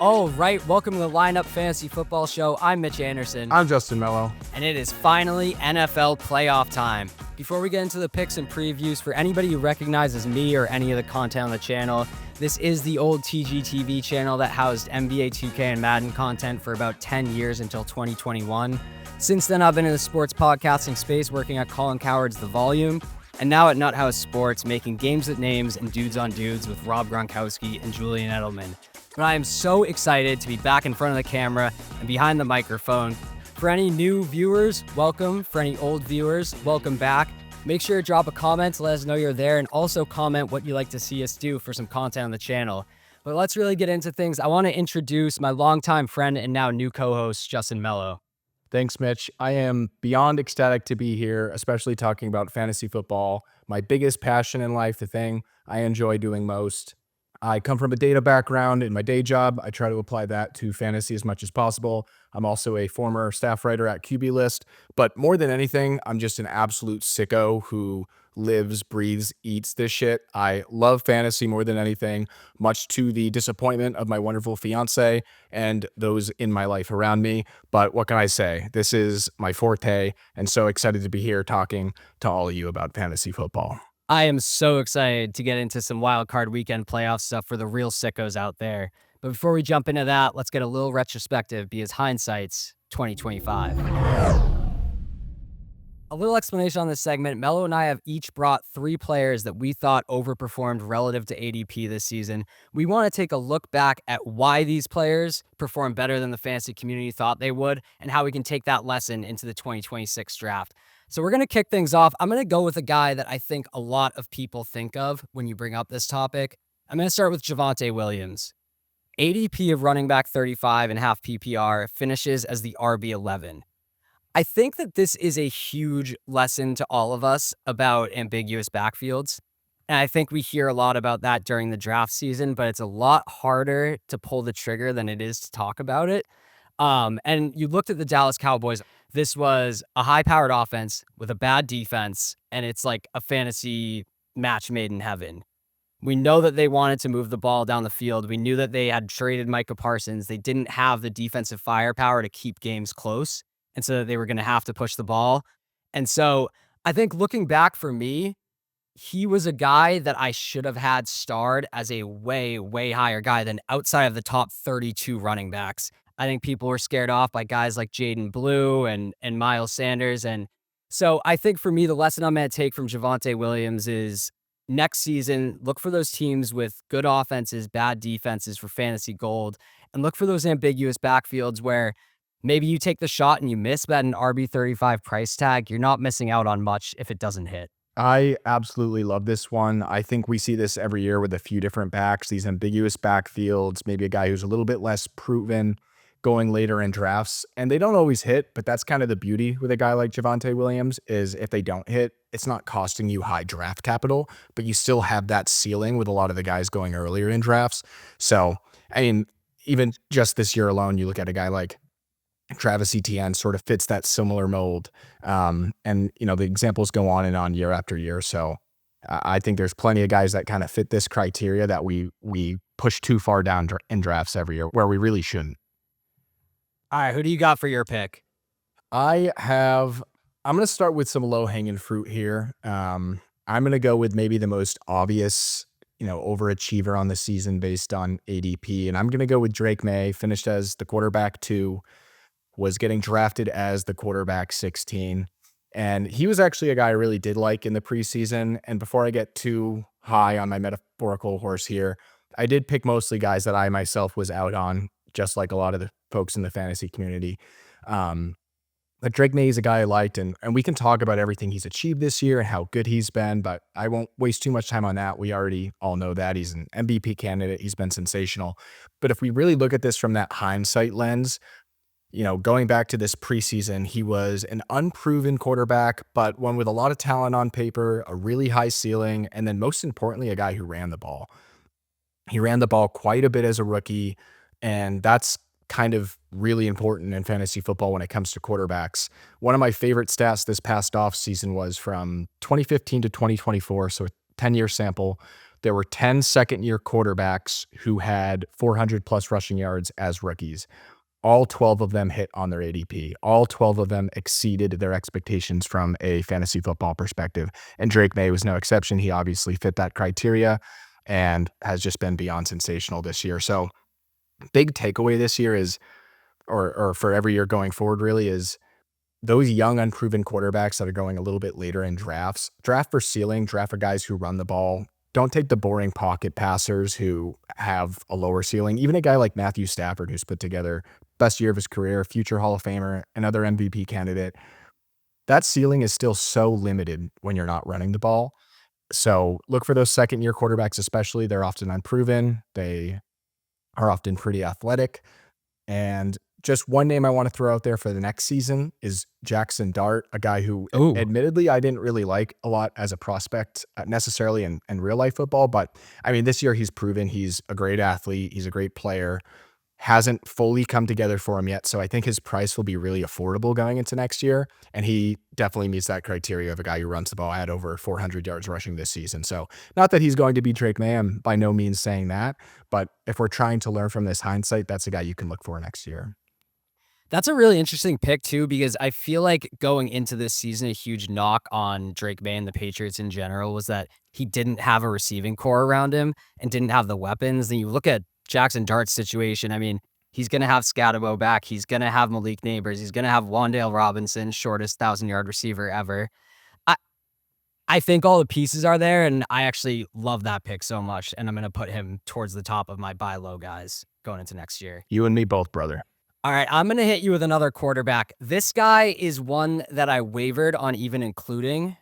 All right, welcome to the Lineup Fantasy Football Show. I'm Mitch Anderson. I'm Justin Mello. And it is finally NFL playoff time. Before we get into the picks and previews, for anybody who recognizes me or any of the content on the channel, this is the old TGTV channel that housed NBA 2K and Madden content for about 10 years until 2021. Since then, I've been in the sports podcasting space working at Colin Cowherd's The Volume, and now at Nuthouse Sports, making games with names and dudes on dudes with Rob Gronkowski and Julian Edelman. But I am so excited to be back in front of the camera and behind the microphone. For any new viewers, welcome. For any old viewers, welcome back. Make sure to drop a comment to let us know you're there, and also comment what you'd like to see us do for some content on the channel. But let's really get into things. I want to introduce my longtime friend and now new co-host, Justin Mello. Thanks, Mitch. I am beyond ecstatic to be here, especially talking about fantasy football, my biggest passion in life, the thing I enjoy doing most. I come from a data background in my day job. I try to apply that to fantasy as much as possible. I'm also a former staff writer at QB List, but more than anything, I'm just an absolute sicko who lives, breathes, eats this shit. I love fantasy more than anything, much to the disappointment of my wonderful fiance and those in my life around me. But what can I say? This is my forte, and so excited to be here talking to all of you about fantasy football. I am so excited to get into some Wildcard Weekend playoff stuff for the real sickos out there. But before we jump into that, let's get a little retrospective because hindsight's 2025. A little explanation on this segment. Mello and I have each brought 3 players that we thought overperformed relative to ADP this season. We want to take a look back at why these players performed better than the fantasy community thought they would, and how we can take that lesson into the 2026 draft. So we're going to kick things off. I'm going to go with a guy that I think a lot of people think of when you bring up this topic. I'm going to start with Javonte Williams. ADP of running back 35 and half PPR, finishes as the RB11. I think that this is a huge lesson to all of us about ambiguous backfields. And I think we hear a lot about that during the draft season, but it's a lot harder to pull the trigger than it is to talk about it. And you looked at the Dallas Cowboys. This was a high-powered offense with a bad defense, and it's like a fantasy match made in heaven. We know that they wanted to move the ball down the field. We knew that they had traded Micah Parsons. They didn't have the defensive firepower to keep games close, and so they were going to have to push the ball. And so I think looking back for me, he was a guy that I should have had starred as a way, way higher guy than outside of the top 32 running backs. I think people were scared off by guys like Jaden Blue and Miles Sanders. And so I think for me, the lesson I'm going to take from Javonte Williams is next season, look for those teams with good offenses, bad defenses for fantasy gold, and look for those ambiguous backfields where maybe you take the shot and you miss, but at an RB35 price tag, you're not missing out on much if it doesn't hit. I absolutely love this one. I think we see this every year with a few different backs, these ambiguous backfields, maybe a guy who's a little bit less proven going later in drafts, and they don't always hit, but that's kind of the beauty with a guy like Javonte Williams is if they don't hit, it's not costing you high draft capital, but you still have that ceiling with a lot of the guys going earlier in drafts. So, I mean, even just this year alone, you look at a guy like Travis Etienne sort of fits that similar mold. And, you know, the examples go on and on year after year. So I think there's plenty of guys that kind of fit this criteria that we push too far down in drafts every year where we really shouldn't. All right, who do you got for your pick? I'm going to start with some low-hanging fruit here. I'm going to go with maybe the most obvious, overachiever on the season based on ADP. And I'm going to go with Drake Maye, finished as the quarterback 2, was getting drafted as the quarterback 16. And he was actually a guy I really did like in the preseason. And before I get too high on my metaphorical horse here, I did pick mostly guys that I myself was out on, just like a lot of the folks in the fantasy community. But Drake Maye is a guy I liked, and we can talk about everything he's achieved this year and how good he's been, but I won't waste too much time on that. We already all know that. He's an MVP candidate. He's been sensational. But if we really look at this from that hindsight lens, going back to this preseason, he was an unproven quarterback, but one with a lot of talent on paper, a really high ceiling, and then most importantly, a guy who ran the ball. He ran the ball quite a bit as a rookie, and that's kind of really important in fantasy football when it comes to quarterbacks. One of my favorite stats this past offseason was from 2015 to 2024, so a 10-year sample. there were 10 second-year quarterbacks who had 400-plus rushing yards as rookies. All 12 of them hit on their ADP. All 12 of them exceeded their expectations from a fantasy football perspective. And Drake Maye was no exception. He obviously fit that criteria and has just been beyond sensational this year. So big takeaway this year is, or for every year going forward really, is those young, unproven quarterbacks that are going a little bit later in drafts, draft for ceiling, draft for guys who run the ball. Don't take the boring pocket passers who have a lower ceiling. Even a guy like Matthew Stafford, who's put together best year of his career, future Hall of Famer, another MVP candidate. That ceiling is still so limited when you're not running the ball. So look for those second-year quarterbacks especially. They're often unproven. They are often pretty athletic. And just one name I want to throw out there for the next season is Jackson Dart, a guy who Ooh. admittedly I didn't really like a lot as a prospect necessarily in real life football. But I mean, this year he's proven he's a great athlete. He's a great player. Hasn't fully come together for him yet. So I think his price will be really affordable going into next year. And he definitely meets that criteria of a guy who runs the ball at over 400 yards rushing this season. So not that he's going to be Drake Maye, I'm by no means saying that. But if we're trying to learn from this hindsight, that's a guy you can look for next year. That's a really interesting pick too, because I feel like going into this season, a huge knock on Drake Maye and the Patriots in general was that he didn't have a receiving core around him and didn't have the weapons. And you look at Jackson Dart's situation. I mean, he's going to have Scatterbo back. He's going to have Malik Neighbors. He's going to have Wan'Dale Robinson, shortest 1,000-yard receiver ever. I I think all the pieces are there, and I actually love that pick so much, and I'm going to put him towards the top of my buy low guys going into next year. You and me both, brother. All right, I'm going to hit you with another quarterback. This guy is one that I wavered on even including,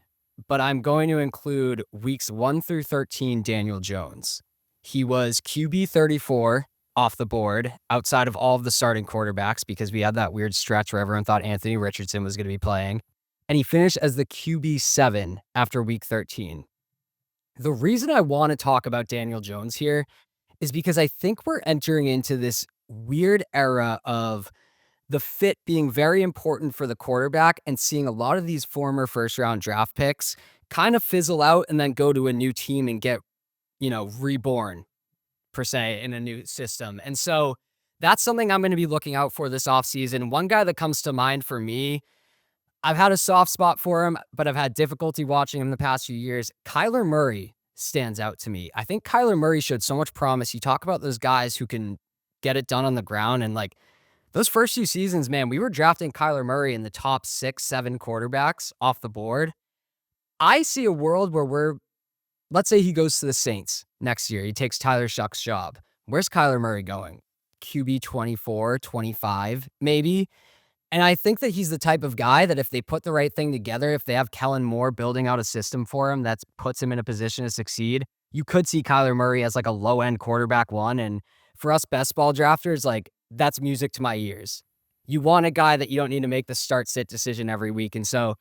but I'm going to include weeks 1 through 13 Daniel Jones. He was QB 34 off the board outside of all of the starting quarterbacks because we had that weird stretch where everyone thought Anthony Richardson was going to be playing. And he finished as the QB 7 after week 13. The reason I want to talk about Daniel Jones here is because I think we're entering into this weird era of the fit being very important for the quarterback and seeing a lot of these former first-round draft picks kind of fizzle out and then go to a new team and get, reborn, per se, in a new system. And so that's something I'm going to be looking out for this offseason. One guy that comes to mind for me, I've had a soft spot for him, but I've had difficulty watching him the past few years. Kyler Murray stands out to me. I think Kyler Murray showed so much promise. You talk about those guys who can get it done on the ground. And those first few seasons, man, we were drafting Kyler Murray in the top 6, 7 quarterbacks off the board. I see a world where let's say he goes to the Saints next year. He takes Tyler Shuck's job. Where's Kyler Murray going? QB 24, 25, maybe. And I think that he's the type of guy that if they put the right thing together, if they have Kellen Moore building out a system for him that puts him in a position to succeed, you could see Kyler Murray as a low-end quarterback one. And for us best ball drafters, that's music to my ears. You want a guy that you don't need to make the start-sit decision every week. And so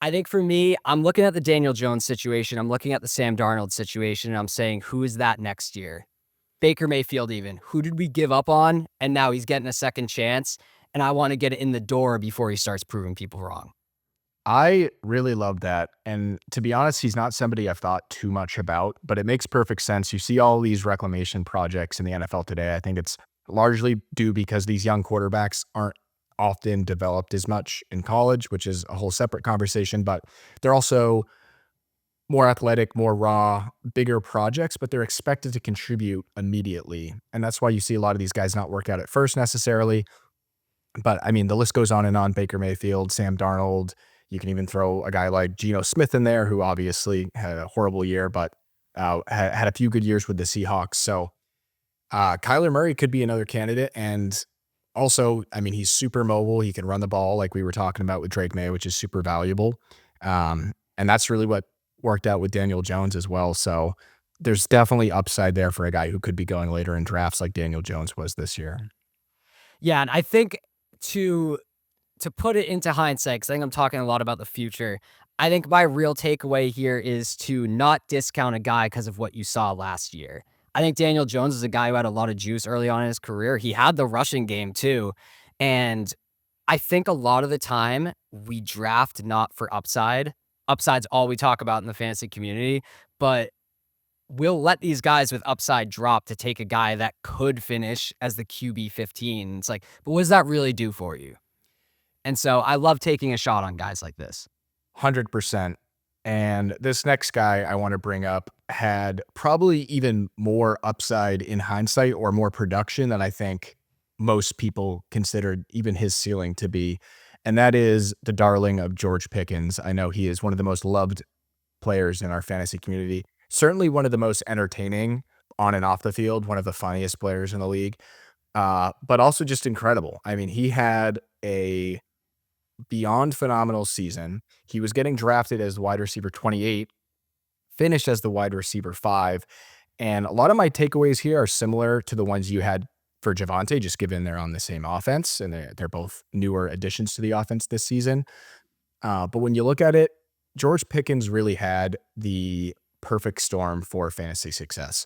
I think for me, I'm looking at the Daniel Jones situation. I'm looking at the Sam Darnold situation, and I'm saying, who is that next year? Baker Mayfield even. Who did we give up on? And now he's getting a second chance. And I want to get it in the door before he starts proving people wrong. I really love that. And to be honest, he's not somebody I've thought too much about, but it makes perfect sense. You see all these reclamation projects in the NFL today. I think it's largely due because these young quarterbacks aren't often developed as much in college, which is a whole separate conversation, but they're also more athletic, more raw, bigger projects, but they're expected to contribute immediately. And that's why you see a lot of these guys not work out at first necessarily. But I mean, the list goes on and on. Baker Mayfield, Sam Darnold. You can even throw a guy like Geno Smith in there, who obviously had a horrible year, but had a few good years with the Seahawks. So Kyler Murray could be another candidate. And also, I mean, he's super mobile. He can run the ball like we were talking about with Drake Maye, which is super valuable. And that's really what worked out with Daniel Jones as well. So there's definitely upside there for a guy who could be going later in drafts like Daniel Jones was this year. Yeah, and I think to put it into hindsight, because I think I'm talking a lot about the future, I think my real takeaway here is to not discount a guy because of what you saw last year. I think Daniel Jones is a guy who had a lot of juice early on in his career. He had the rushing game too. And I think a lot of the time we draft not for upside. Upside's all we talk about in the fantasy community. But we'll let these guys with upside drop to take a guy that could finish as the QB 15. It's like, but what does that really do for you? And so I love taking a shot on guys like this. 100%. And this next guy I want to bring up had probably even more upside in hindsight, or more production than I think most people considered even his ceiling to be. And that is the darling of George Pickens. I know he is one of the most loved players in our fantasy community. Certainly one of the most entertaining on and off the field, one of the funniest players in the league, but also just incredible. I mean, he had a beyond phenomenal season. He was getting drafted as wide receiver 28, finished as the wide receiver 5. And a lot of my takeaways here are similar to the ones you had for Javonte, just given they're on the same offense and they're both newer additions to the offense this season. But when you look at it, George Pickens really had the perfect storm for fantasy success.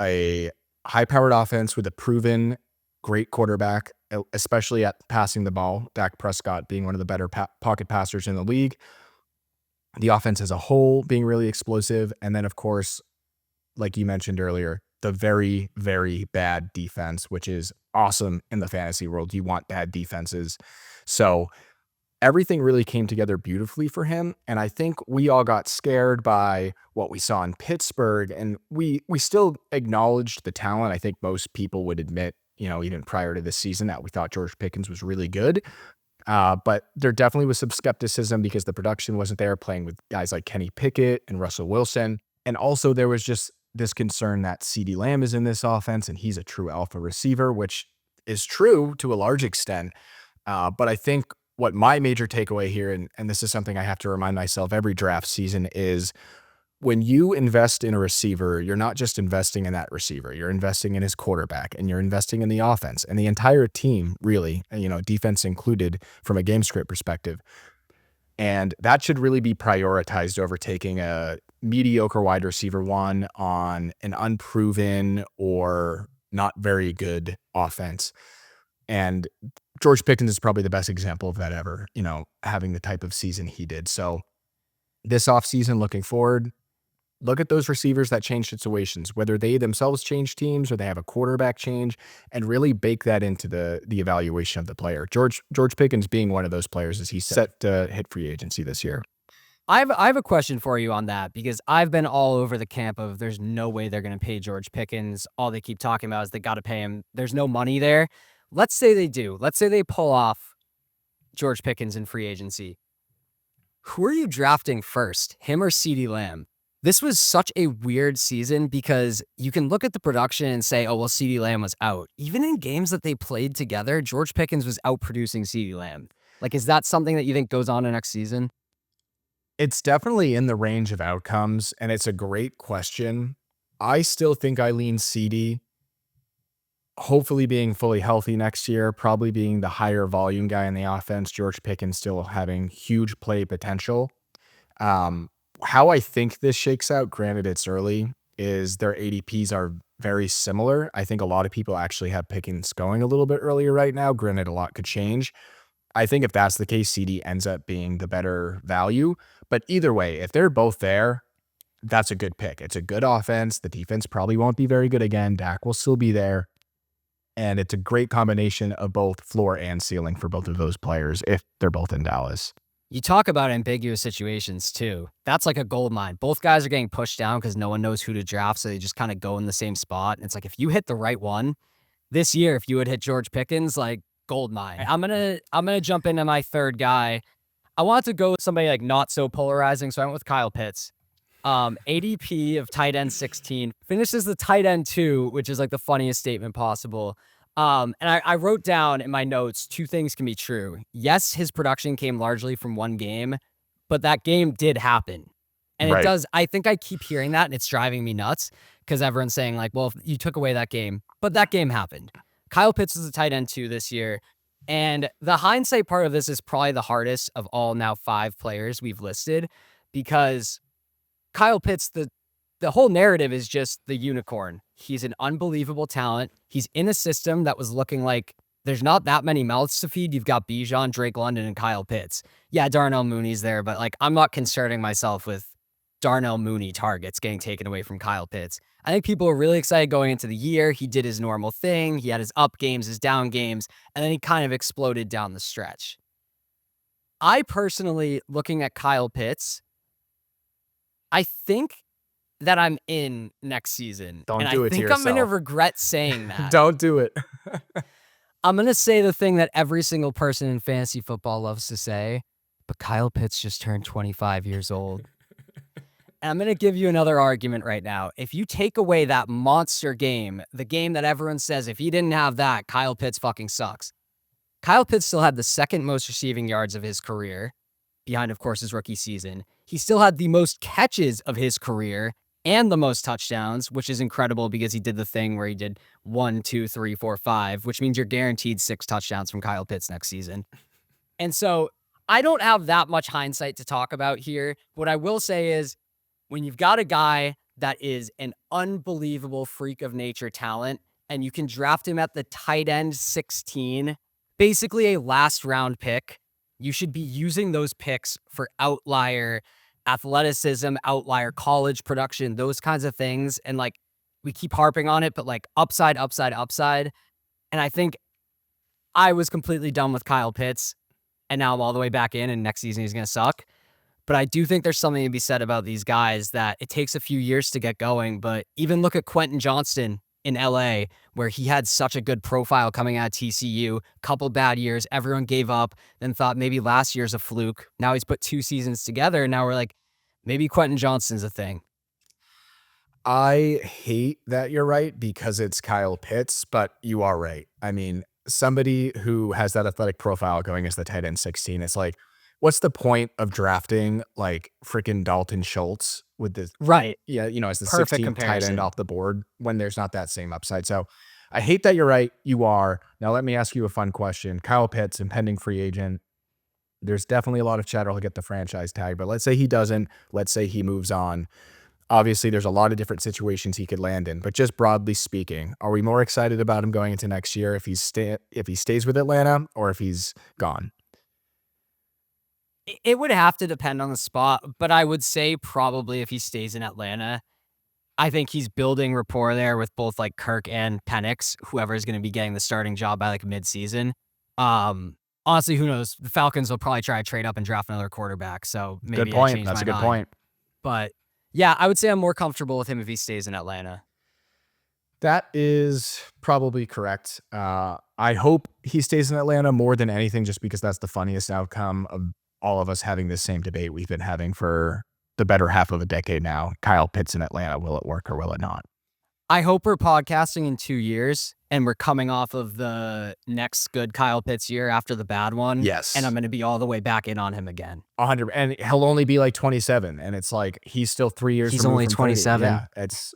A high-powered offense with a proven great quarterback, especially at passing the ball, Dak Prescott being one of the better pocket passers in the league. The offense as a whole being really explosive. And then, of course, like you mentioned earlier, the very, very bad defense, which is awesome in the fantasy world. You want bad defenses. So everything really came together beautifully for him. And I think we all got scared by what we saw in Pittsburgh. And we still acknowledged the talent. I think most people would admit, even prior to this season, that we thought George Pickens was really good. But there definitely was some skepticism because the production wasn't there, playing with guys like Kenny Pickett and Russell Wilson. And also there was just this concern that CeeDee Lamb is in this offense and he's a true alpha receiver, which is true to a large extent. But I think what my major takeaway here, and this is something I have to remind myself every draft season, is when you invest in a receiver, you're not just investing in that receiver, you're investing in his quarterback, and you're investing in the offense and the entire team, really, defense included from a game script perspective. And that should really be prioritized over taking a mediocre wide receiver 1 on an unproven or not very good offense. And George Pickens is probably the best example of that ever, having the type of season he did. So this offseason, looking forward, look at those receivers that change situations, whether they themselves change teams or they have a quarterback change, and really bake that into the evaluation of the player. George Pickens being one of those players as he's set to hit free agency this year. I have a question for you on that, because I've been all over the camp of there's no way they're going to pay George Pickens. All they keep talking about is they got to pay him. There's no money there. Let's say they do. Let's say they pull off George Pickens in free agency. Who are you drafting first, him or CeeDee Lamb? This was such a weird season because you can look at the production and say, oh, well, CeeDee Lamb was out. Even in games that they played together, George Pickens was outproducing CeeDee Lamb. Like, is that something that you think goes on in next season? It's definitely in the range of outcomes, and it's a great question. I still think I lean CeeDee, hopefully being fully healthy next year, probably being the higher volume guy in the offense. George Pickens still having huge play potential. How I think this shakes out, granted it's early, is their ADPs are very similar. I think a lot of people actually have Pickens going a little bit earlier right now. Granted, a lot could change. I think if that's the case, CeeDee ends up being the better value. But either way, if they're both there, that's a good pick. It's a good offense. The defense probably won't be very good again. Dak will still be there. And it's a great combination of both floor and ceiling for both of those players if they're both in Dallas. You talk about ambiguous situations too. That's like a gold mine. Both guys are getting pushed down because no one knows who to draft, so they just kind of go in the same spot. And it's like, if you hit the right one this year, if you would hit George Pickens, like, gold mine. I'm gonna jump into my third guy. I want to go with somebody like not so polarizing, so I went with Kyle Pitts. ADP of tight end 16, finishes the tight end 2, which is like the funniest statement possible. And I wrote down in my notes, 2 things can be true. Yes, his production came largely from one game, but that game did happen. And Right. It does. I think I keep hearing that, and it's driving me nuts because everyone's saying like, well, if you took away that game, but that game happened. Kyle Pitts is a tight end 2 this year. And the hindsight part of this is probably the hardest of all now 5 players we've listed, because Kyle Pitts, the whole narrative is just the unicorn. He's an unbelievable talent. He's in a system that was looking like there's not that many mouths to feed. You've got Bijan, Drake London, and Kyle Pitts. Yeah, Darnell Mooney's there, but like, I'm not concerning myself with Darnell Mooney targets getting taken away from Kyle Pitts. I think people were really excited going into the year. He did his normal thing. He had his up games, his down games, and then he kind of exploded down the stretch. I personally, looking at Kyle Pitts, I think that I'm in next season. Don't and do I it to think I'm going to yourself. regret saying that. Don't do it. I'm going to say the thing that every single person in fantasy football loves to say, but Kyle Pitts just turned 25 years old. And I'm going to give you another argument right now. If you take away that monster game, the game that everyone says, if he didn't have that, Kyle Pitts fucking sucks. Kyle Pitts still had the second most receiving yards of his career, behind, of course, his rookie season. He still had the most catches of his career and the most touchdowns, which is incredible because he did the thing where he did 1, 2, 3, 4, 5, which means you're guaranteed 6 touchdowns from Kyle Pitts next season. And so I don't have that much hindsight to talk about here. What I will say is, when you've got a guy that is an unbelievable freak of nature talent, and you can draft him at the tight end 16, basically a last round pick, you should be using those picks for outlier athleticism, outlier college production, those kinds of things. And like, we keep harping on it, but like upside, upside, upside. And I think I was completely done with Kyle Pitts, and now I'm all the way back in, and next season he's going to suck. But I do think there's something to be said about these guys that it takes a few years to get going. But even look at Quentin Johnston in LA, where he had such a good profile coming out of TCU, couple bad years, everyone gave up, then thought maybe last year's a fluke. Now he's put 2 seasons together, and now we're like, maybe Quentin Johnston's a thing. I hate that you're right because it's Kyle Pitts, but you are right. I mean, somebody who has that athletic profile going as the tight end 16, it's like, what's the point of drafting like freaking Dalton Schultz with the Right. Yeah, as the Perfect 16th tight comparison. end off the board when there's not that same upside. So I hate that you're right. You are. Now let me ask you a fun question. Kyle Pitts, impending free agent. There's definitely a lot of chatter he'll get the franchise tag, but let's say he doesn't. Let's say he moves on. Obviously, there's a lot of different situations he could land in, but just broadly speaking, are we more excited about him going into next year if he stays with Atlanta or if he's gone? It would have to depend on the spot, but I would say probably if he stays in Atlanta, I think he's building rapport there with both like Kirk and Penix, whoever is going to be getting the starting job by like mid-season. Honestly, who knows? The Falcons will probably try to trade up and draft another quarterback. So maybe Good I point. changed That's my a good mind. point. But yeah, I would say I'm more comfortable with him if he stays in Atlanta. That is probably correct. I hope he stays in Atlanta more than anything, just because that's the funniest outcome of all of us having this same debate we've been having for the better half of a decade now. Kyle Pitts in Atlanta, will it work or will it not? I hope we're podcasting in 2 years and we're coming off of the next good Kyle Pitts year after the bad one. Yes. And I'm going to be all the way back in on him again. 100, and he'll only be like 27, and it's like he's still 3 years. He's removed only from 30. 27. Yeah, it's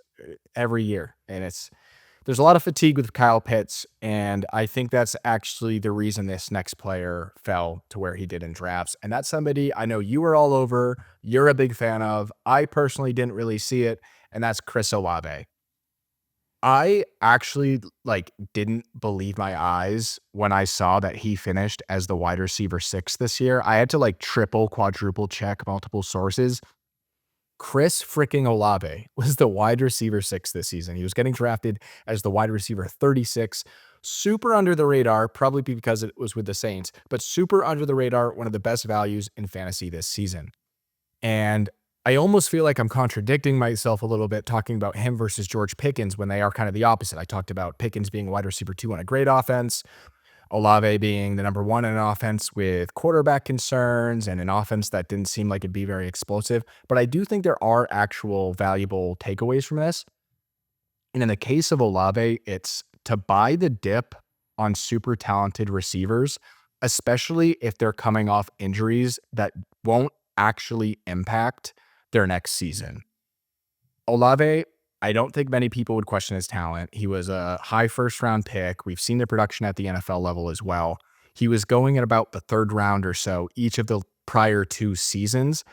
every year, and there's a lot of fatigue with Kyle Pitts, and I think that's actually the reason this next player fell to where he did in drafts. And that's somebody I know you were all over, you're a big fan of. I personally didn't really see it, and that's Chris Olave. I actually didn't believe my eyes when I saw that he finished as the wide receiver 6 this year. I had to triple, quadruple check multiple sources. Chris freaking Olave was the wide receiver 6 this season. He was getting drafted as the wide receiver 36. Super under the radar, probably because it was with the Saints, but super under the radar, one of the best values in fantasy this season. And I almost feel like I'm contradicting myself a little bit talking about him versus George Pickens when they are kind of the opposite. I talked about Pickens being wide receiver 2 on a great offense, Olave being the number 1 in an offense with quarterback concerns and an offense that didn't seem like it'd be very explosive. But I do think there are actual valuable takeaways from this. And in the case of Olave, it's to buy the dip on super talented receivers, especially if they're coming off injuries that won't actually impact their next season. Olave, I don't think many people would question his talent. He was a high first-round pick. We've seen the production at the NFL level as well. He was going at about the 3rd round or so each of the prior 2 seasons,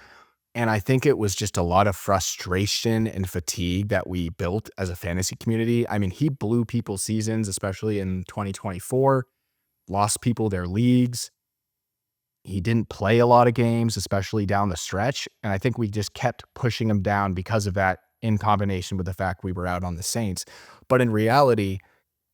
and I think it was just a lot of frustration and fatigue that we built as a fantasy community. I mean, he blew people's seasons, especially in 2024, lost people their leagues. He didn't play a lot of games, especially down the stretch. And I think we just kept pushing him down because of that, in combination with the fact we were out on the Saints. But in reality,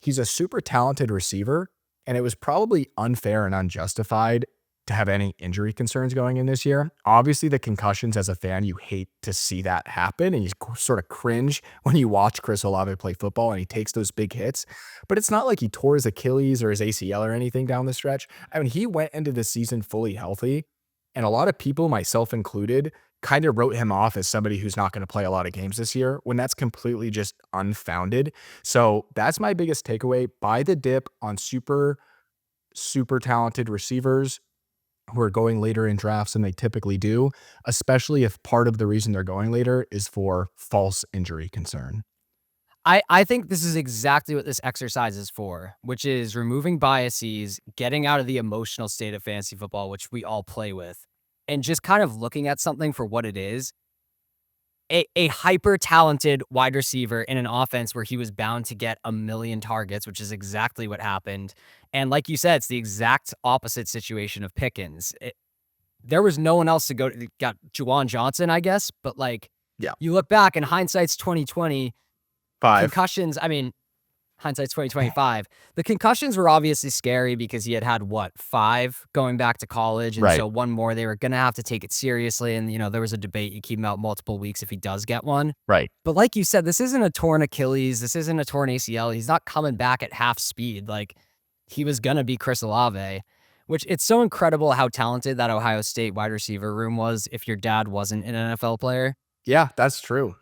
he's a super talented receiver, and it was probably unfair and unjustified to have any injury concerns going in this year. Obviously, the concussions, as a fan, you hate to see that happen, and you sort of cringe when you watch Chris Olave play football and he takes those big hits. But it's not like he tore his Achilles or his ACL or anything down the stretch. I mean, he went into the season fully healthy, and a lot of people, myself included, kind of wrote him off as somebody who's not going to play a lot of games this year, when that's completely just unfounded. So that's my biggest takeaway. Buy the dip on super, super talented receivers who are going later in drafts than they typically do, especially if part of the reason they're going later is for false injury concern. I think this is exactly what this exercise is for, which is removing biases, getting out of the emotional state of fantasy football, which we all play with, and just kind of looking at something for what it is. A hyper talented wide receiver in an offense where he was bound to get a million targets, which is exactly what happened. And like you said, it's the exact opposite situation of Pickens. There was no one else to go to. Got Juwan Johnson, I guess, but like, Yeah. you look back and hindsight's 2020. 5. Concussions, I mean, hindsight's 2025. The concussions were obviously scary because he had what, 5 going back to college, and Right. so one more, they were gonna have to take it seriously, and, there was a debate, you keep him out multiple weeks if he does get one. Right. But like you said, this isn't a torn Achilles, this isn't a torn ACL, he's not coming back at half speed, like, he was gonna be Chris Olave, which it's so incredible how talented that Ohio State wide receiver room was if your dad wasn't an NFL player. Yeah, that's true.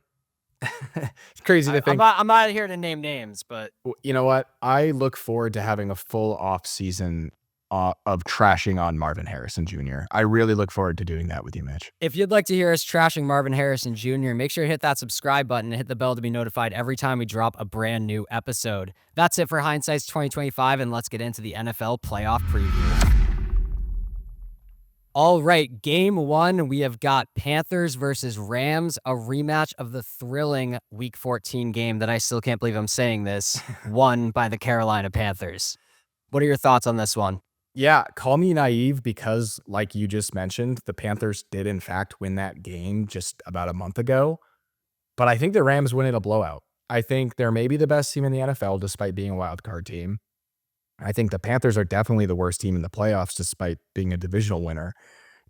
It's crazy to think. I'm not here to name names, but You know what? I look forward to having a full off season of trashing on Marvin Harrison Jr. I really look forward to doing that with you, Mitch. if you'd like to hear us trashing Marvin Harrison Jr., make sure to hit that subscribe button and hit the bell to be notified every time we drop a brand new episode. That's it for Hindsight's 2025, and let's get into the NFL playoff preview. All right, game 1, we have got Panthers versus Rams, a rematch of the thrilling Week 14 game that I still can't believe I'm saying this, won by the Carolina Panthers. What are your thoughts on this one? Yeah, call me naive because, like you just mentioned, the Panthers did in fact win that game just about a month ago. But I think the Rams win in a blowout. I think they're maybe the best team in the NFL despite being a wild card team. I think the Panthers are definitely the worst team in the playoffs despite being a divisional winner.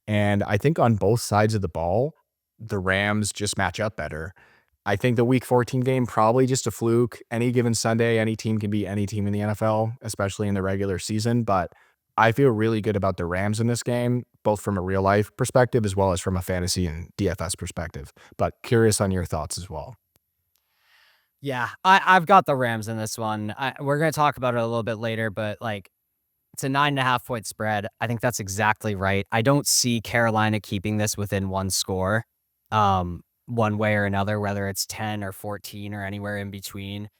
And I think on both sides of the ball, the Rams just match up better. I think the Week 14 game, probably just a fluke. Any given Sunday, any team can beat any team in the NFL, especially in the regular season. But I feel really good about the Rams in this game, both from a real life perspective as well as from a fantasy and DFS perspective. But curious on your thoughts as well. Yeah, I've got the Rams in this one. We're going to talk about it a little bit later, but like, it's a 9.5-point spread. I think that's exactly right. I don't see Carolina keeping this within one score, one way or another, whether it's 10 or 14 or anywhere in between.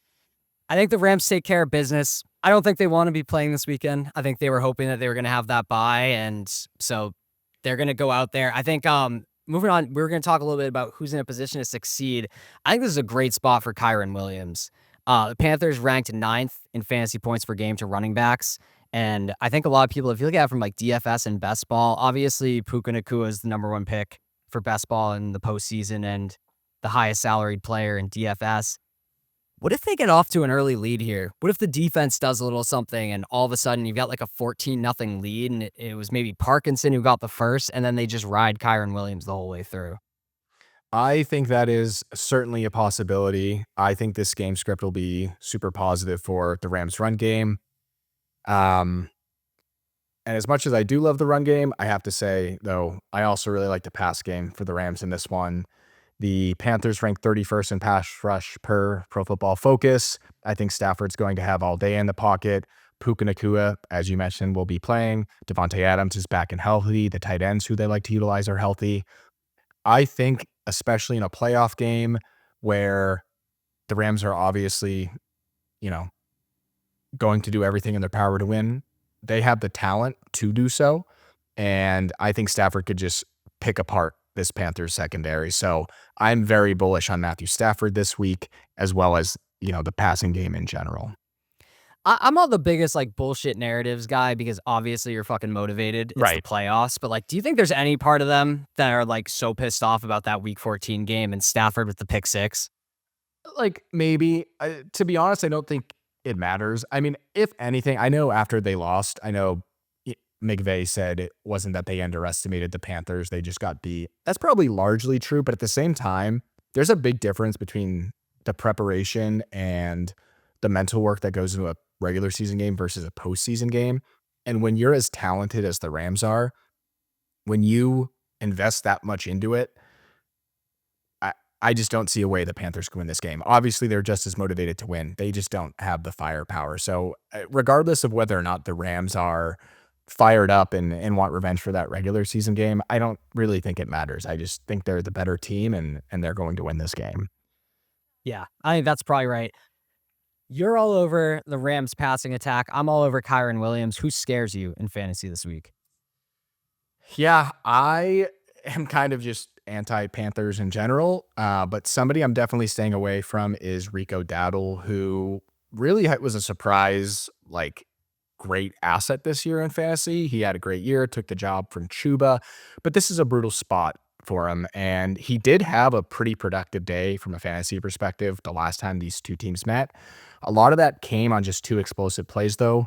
I think the Rams take care of business. I don't think they want to be playing this weekend. I think they were hoping that they were going to have that bye, and so they're going to go out there. I think moving on, we're going to talk a little bit about who's in a position to succeed. I think this is a great spot for Kyren Williams. The Panthers ranked 9th in fantasy points per game to running backs. And I think a lot of people, if you look at it from like DFS and best ball, obviously Puka Nacua is the number 1 pick for best ball in the postseason and the highest salaried player in DFS. What if they get off to an early lead here? What if the defense does a little something and all of a sudden you've got like a 14-0 lead and it was maybe Parkinson who got the first and then they just ride Kyren Williams the whole way through? I think that is certainly a possibility. I think this game script will be super positive for the Rams run game. And as much as I do love the run game, I have to say, though, I also really like the pass game for the Rams in this one. The Panthers ranked 31st in pass rush per Pro Football Focus. I think Stafford's going to have all day in the pocket. Puka Nacua, as you mentioned, will be playing. Javonte Adams is back and healthy. The tight ends who they like to utilize are healthy. I think, especially in a playoff game where the Rams are obviously, going to do everything in their power to win, they have the talent to do so. And I think Stafford could just pick apart this Panthers secondary. So I'm very bullish on Matthew Stafford this week, as well as, the passing game in general. I'm not the biggest like bullshit narratives guy because obviously you're fucking motivated. It's the Right. playoffs, but like, do you think there's any part of them that are like so pissed off about that Week 14 game and Stafford with the pick six? Like, maybe. To be honest, I don't think it matters. I mean, if anything, I know after they lost, I know McVay said it wasn't that they underestimated the Panthers, they just got beat. That's probably largely true, but at the same time, there's a big difference between the preparation and the mental work that goes into a regular season game versus a postseason game. And when you're as talented as the Rams are, when you invest that much into it, I I just don't see a way the Panthers can win this game. Obviously, they're just as motivated to win. They just don't have the firepower. So, regardless of whether or not the Rams are fired up and want revenge for that regular season game, I don't really think it matters. I just think they're the better team and they're going to win this game. Yeah, I think that's probably right. You're all over the Rams passing attack. I'm all over Kyron Williams. Who scares you in fantasy this week? Yeah, I am kind of just anti-Panthers in general, but somebody I'm definitely staying away from is Rico Dowdle, who really was a surprise, like, great asset this year in fantasy. He had a great year, took the job from Chuba, but this is a brutal spot for him, and he did have a pretty productive day from a fantasy perspective the last time these two teams met. A lot of that came on just two explosive plays, though.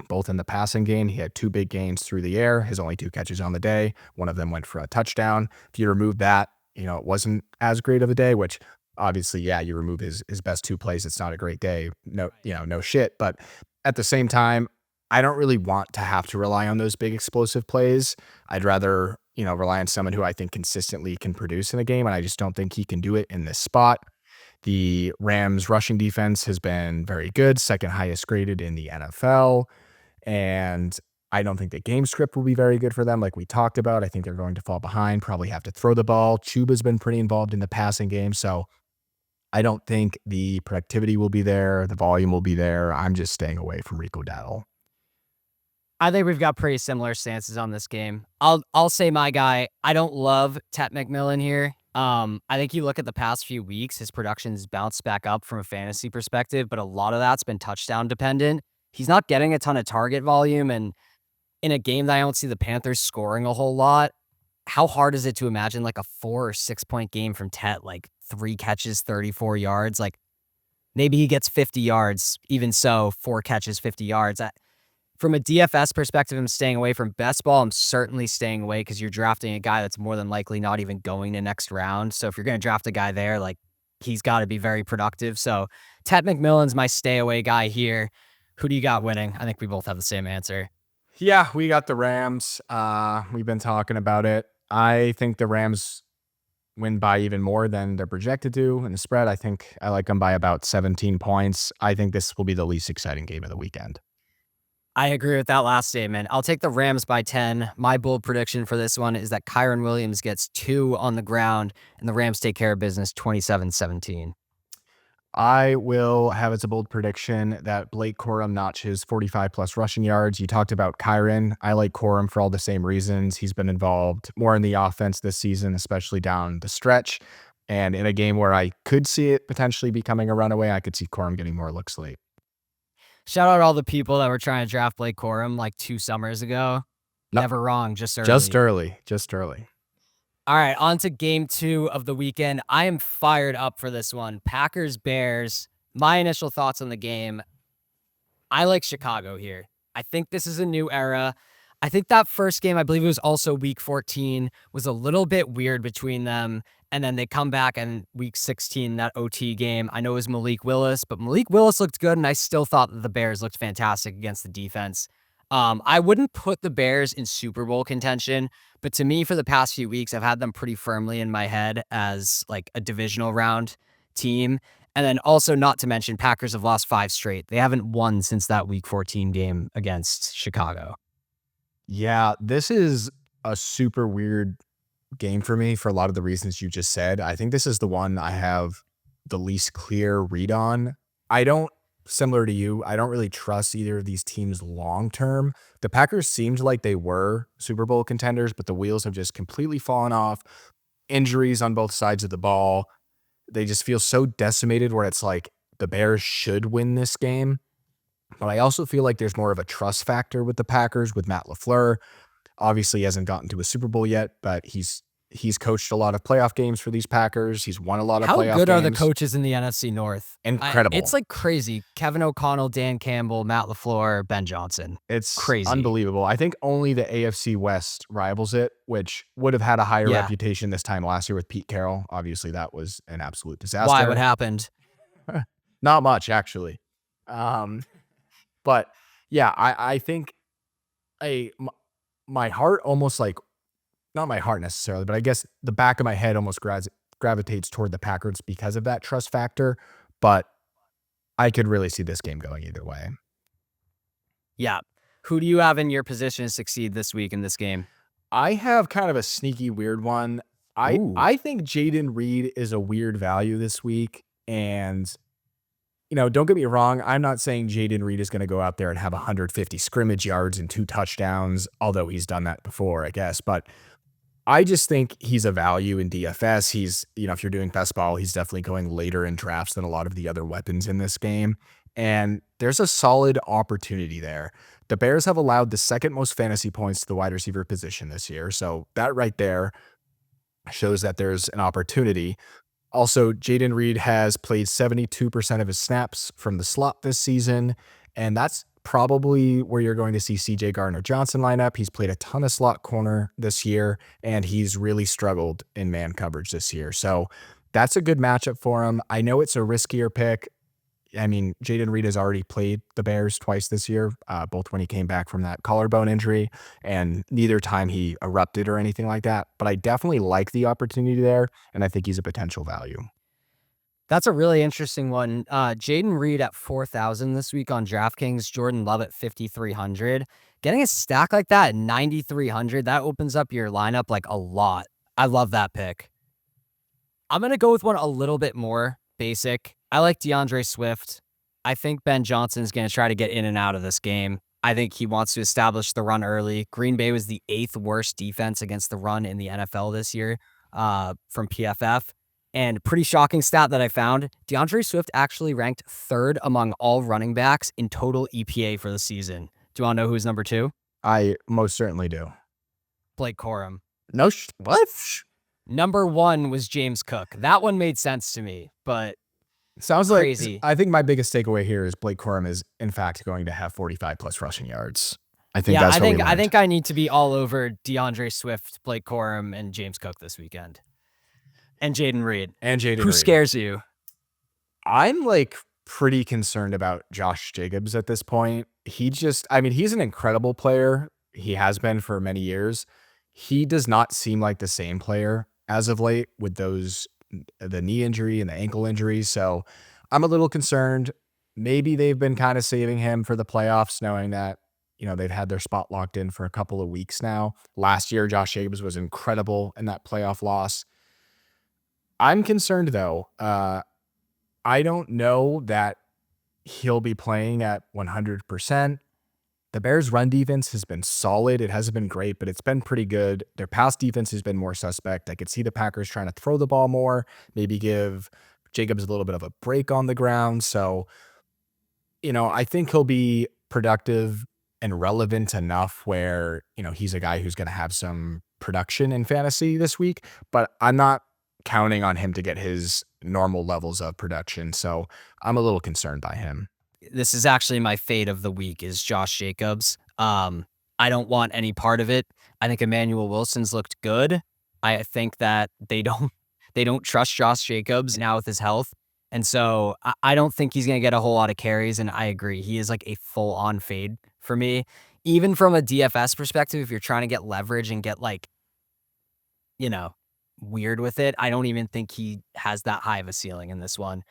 Both in the passing game, he had two big gains through the air, his only two catches on the day. One of them went for a touchdown. If you remove that, it wasn't as great of a day, which obviously, yeah, you remove his best two plays, it's not a great day. No, no shit. But at the same time, I don't really want to have to rely on those big explosive plays. I'd rather, rely on someone who I think consistently can produce in a game, and I just don't think he can do it in this spot. The Rams rushing defense has been very good, second highest graded in the NFL. And I don't think the game script will be very good for them, like we talked about. I think they're going to fall behind, probably have to throw the ball. Chuba's been pretty involved in the passing game, so I don't think the productivity will be there. The volume will be there. I'm just staying away from Rico Dowdle. I think we've got pretty similar stances on this game. I'll say my guy. I don't love Tet McMillan here. I think you look at the past few weeks, his production's bounced back up from a fantasy perspective, but a lot of that's been touchdown dependent. He's not getting a ton of target volume, and in a game that I don't see the Panthers scoring a whole lot, how hard is it to imagine like a 4 or 6 point game from Tet, like 3 catches, 34 yards? Like maybe he gets 50 yards. Even so, 4 catches, 50 yards. From a DFS perspective, I'm staying away from best ball. I'm certainly staying away because you're drafting a guy that's more than likely not even going to next round. So if you're going to draft a guy there, like he's got to be very productive. So Ted McMillan's my stay away guy here. Who do you got winning? I think we both have the same answer. Yeah, we got the Rams. We've been talking about it. I think the Rams win by even more than they're projected to in the spread. I think I like them by about 17 points. I think this will be the least exciting game of the weekend. I agree with that last statement. I'll take the Rams by 10. My bold prediction for this one is that Kyron Williams gets 2 on the ground and the Rams take care of business 27-17. I will have as a bold prediction that Blake Corum notches 45 plus rushing yards. You talked about Kyron. I like Corum for all the same reasons. He's been involved more in the offense this season, especially down the stretch. And in a game where I could see it potentially becoming a runaway, I could see Corum getting more looks late. Shout out to all the people that were trying to draft Blake Corum like 2 summers ago. Nope. Never wrong, just early. Just early. All right, on to game 2 of the weekend. I am fired up for this one. Packers, Bears. My initial thoughts on the game. I like Chicago here. I think this is a new era. I think that first game, I believe it was also week 14, was a little bit weird between them. And then they come back in week 16, that OT game. I know it was Malik Willis, but Malik Willis looked good, and I still thought that the Bears looked fantastic against the defense. I wouldn't put the Bears in Super Bowl contention, but to me, for the past few weeks, I've had them pretty firmly in my head as like a divisional round team. And then also, not to mention, Packers have lost 5 straight. They haven't won since that week 14 game against Chicago. Yeah, this is a super weird game for me for a lot of the reasons you just said. I think this is the one I have the least clear read on. Similar to you, I don't really trust either of these teams long term. The Packers seemed like they were Super Bowl contenders, but the wheels have just completely fallen off. Injuries on both sides of the ball. They just feel so decimated where it's like the Bears should win this game. But I also feel like there's more of a trust factor with the Packers with Matt LaFleur. Obviously, he hasn't gotten to a Super Bowl yet, but he's coached a lot of playoff games for these Packers. He's won a lot of How playoff good are the games. coaches in the NFC North? It's Incredible. like crazy. Kevin O'Connell, Dan Campbell, Matt LaFleur, Ben Johnson. It's Crazy. unbelievable. I think only the AFC West rivals it, which would have had a higher Yeah. reputation this time last year with Pete Carroll. Obviously, that was an absolute disaster. Why? What happened? Not much, actually. But yeah, I think my heart almost like, not my heart necessarily, but I guess the back of my head almost gravitates toward the Packers because of that trust factor. But I could really see this game going either way. Yeah. Who do you have in your position to succeed this week in this game? I have kind of a sneaky weird one. I think Jaden Reed is a weird value this week. And, don't get me wrong. I'm not saying Jaden Reed is going to go out there and have 150 scrimmage yards and 2 touchdowns, although he's done that before, I guess. But I just think he's a value in DFS. He's, if you're doing best ball, he's definitely going later in drafts than a lot of the other weapons in this game. And there's a solid opportunity there. The Bears have allowed the second most fantasy points to the wide receiver position this year. So that right there shows that there's an opportunity. Also, Jaden Reed has played 72% of his snaps from the slot this season, and that's probably where you're going to see CJ Gardner-Johnson line up. He's played a ton of slot corner this year, and he's really struggled in man coverage this year. So that's a good matchup for him. I know it's a riskier pick. I mean, Jaden Reed has already played the Bears twice this year, both when he came back from that collarbone injury, and neither time he erupted or anything like that. But I definitely like the opportunity there, and I think he's a potential value. That's a really interesting one. Jaden Reed at 4,000 this week on DraftKings, Jordan Love at 5,300. Getting a stack like that at 9,300, that opens up your lineup like a lot. I love that pick. I'm going to go with one a little bit more basic. I like DeAndre Swift. I think Ben Johnson is going to try to get in and out of this game. I think he wants to establish the run early. Green Bay was the 8th worst defense against the run in the NFL this year from PFF. And pretty shocking stat that I found, DeAndre Swift actually ranked 3rd among all running backs in total EPA for the season. Do you want to know who's number 2? I most certainly do. Blake Corum. No, what? Number 1 was James Cook. That one made sense to me, but sounds crazy. Like, I think my biggest takeaway here is Blake Corum is in fact going to have 45 plus rushing yards. I think I think I need to be all over DeAndre Swift, Blake Corum, and James Cook this weekend. And Jaden Reed. Who scares you? I'm like pretty concerned about Josh Jacobs at this point. He's an incredible player. He has been for many years. He does not seem like the same player as of late with the knee injury and the ankle injury. So I'm a little concerned. Maybe they've been kind of saving him for the playoffs, knowing that, they've had their spot locked in for a couple of weeks now. Last year, Josh Jacobs was incredible in that playoff loss. I'm concerned, though. I don't know that he'll be playing at 100%. The Bears' run defense has been solid. It hasn't been great, but it's been pretty good. Their pass defense has been more suspect. I could see the Packers trying to throw the ball more, maybe give Jacobs a little bit of a break on the ground. So, I think he'll be productive and relevant enough where, he's a guy who's going to have some production in fantasy this week, but I'm not counting on him to get his normal levels of production. So I'm a little concerned by him. This is actually my fate of the week is Josh Jacobs. I don't want any part of it. I think Emmanuel Wilson's looked good. I think that they don't trust Josh Jacobs now with his health. And so I don't think he's going to get a whole lot of carries. And I agree. He is like a full on fade for me. Even from a DFS perspective, if you're trying to get leverage and get weird with it, I don't even think he has that high of a ceiling in this one.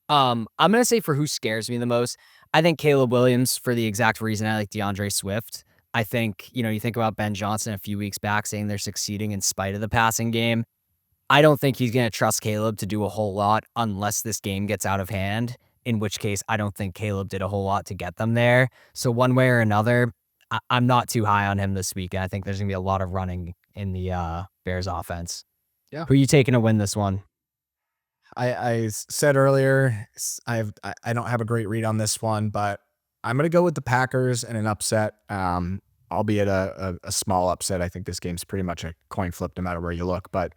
I'm going to say for who scares me the most, I think Caleb Williams for the exact reason I like DeAndre Swift. I think, you think about Ben Johnson a few weeks back saying they're succeeding in spite of the passing game. I don't think he's going to trust Caleb to do a whole lot unless this game gets out of hand, in which case I don't think Caleb did a whole lot to get them there. So one way or another, I'm not too high on him this week. And I think there's going to be a lot of running in the Bears offense. Yeah. Who are you taking to win this one? I said earlier, I don't have a great read on this one, but I'm going to go with the Packers and an upset, albeit a small upset. I think this game's pretty much a coin flip no matter where you look. But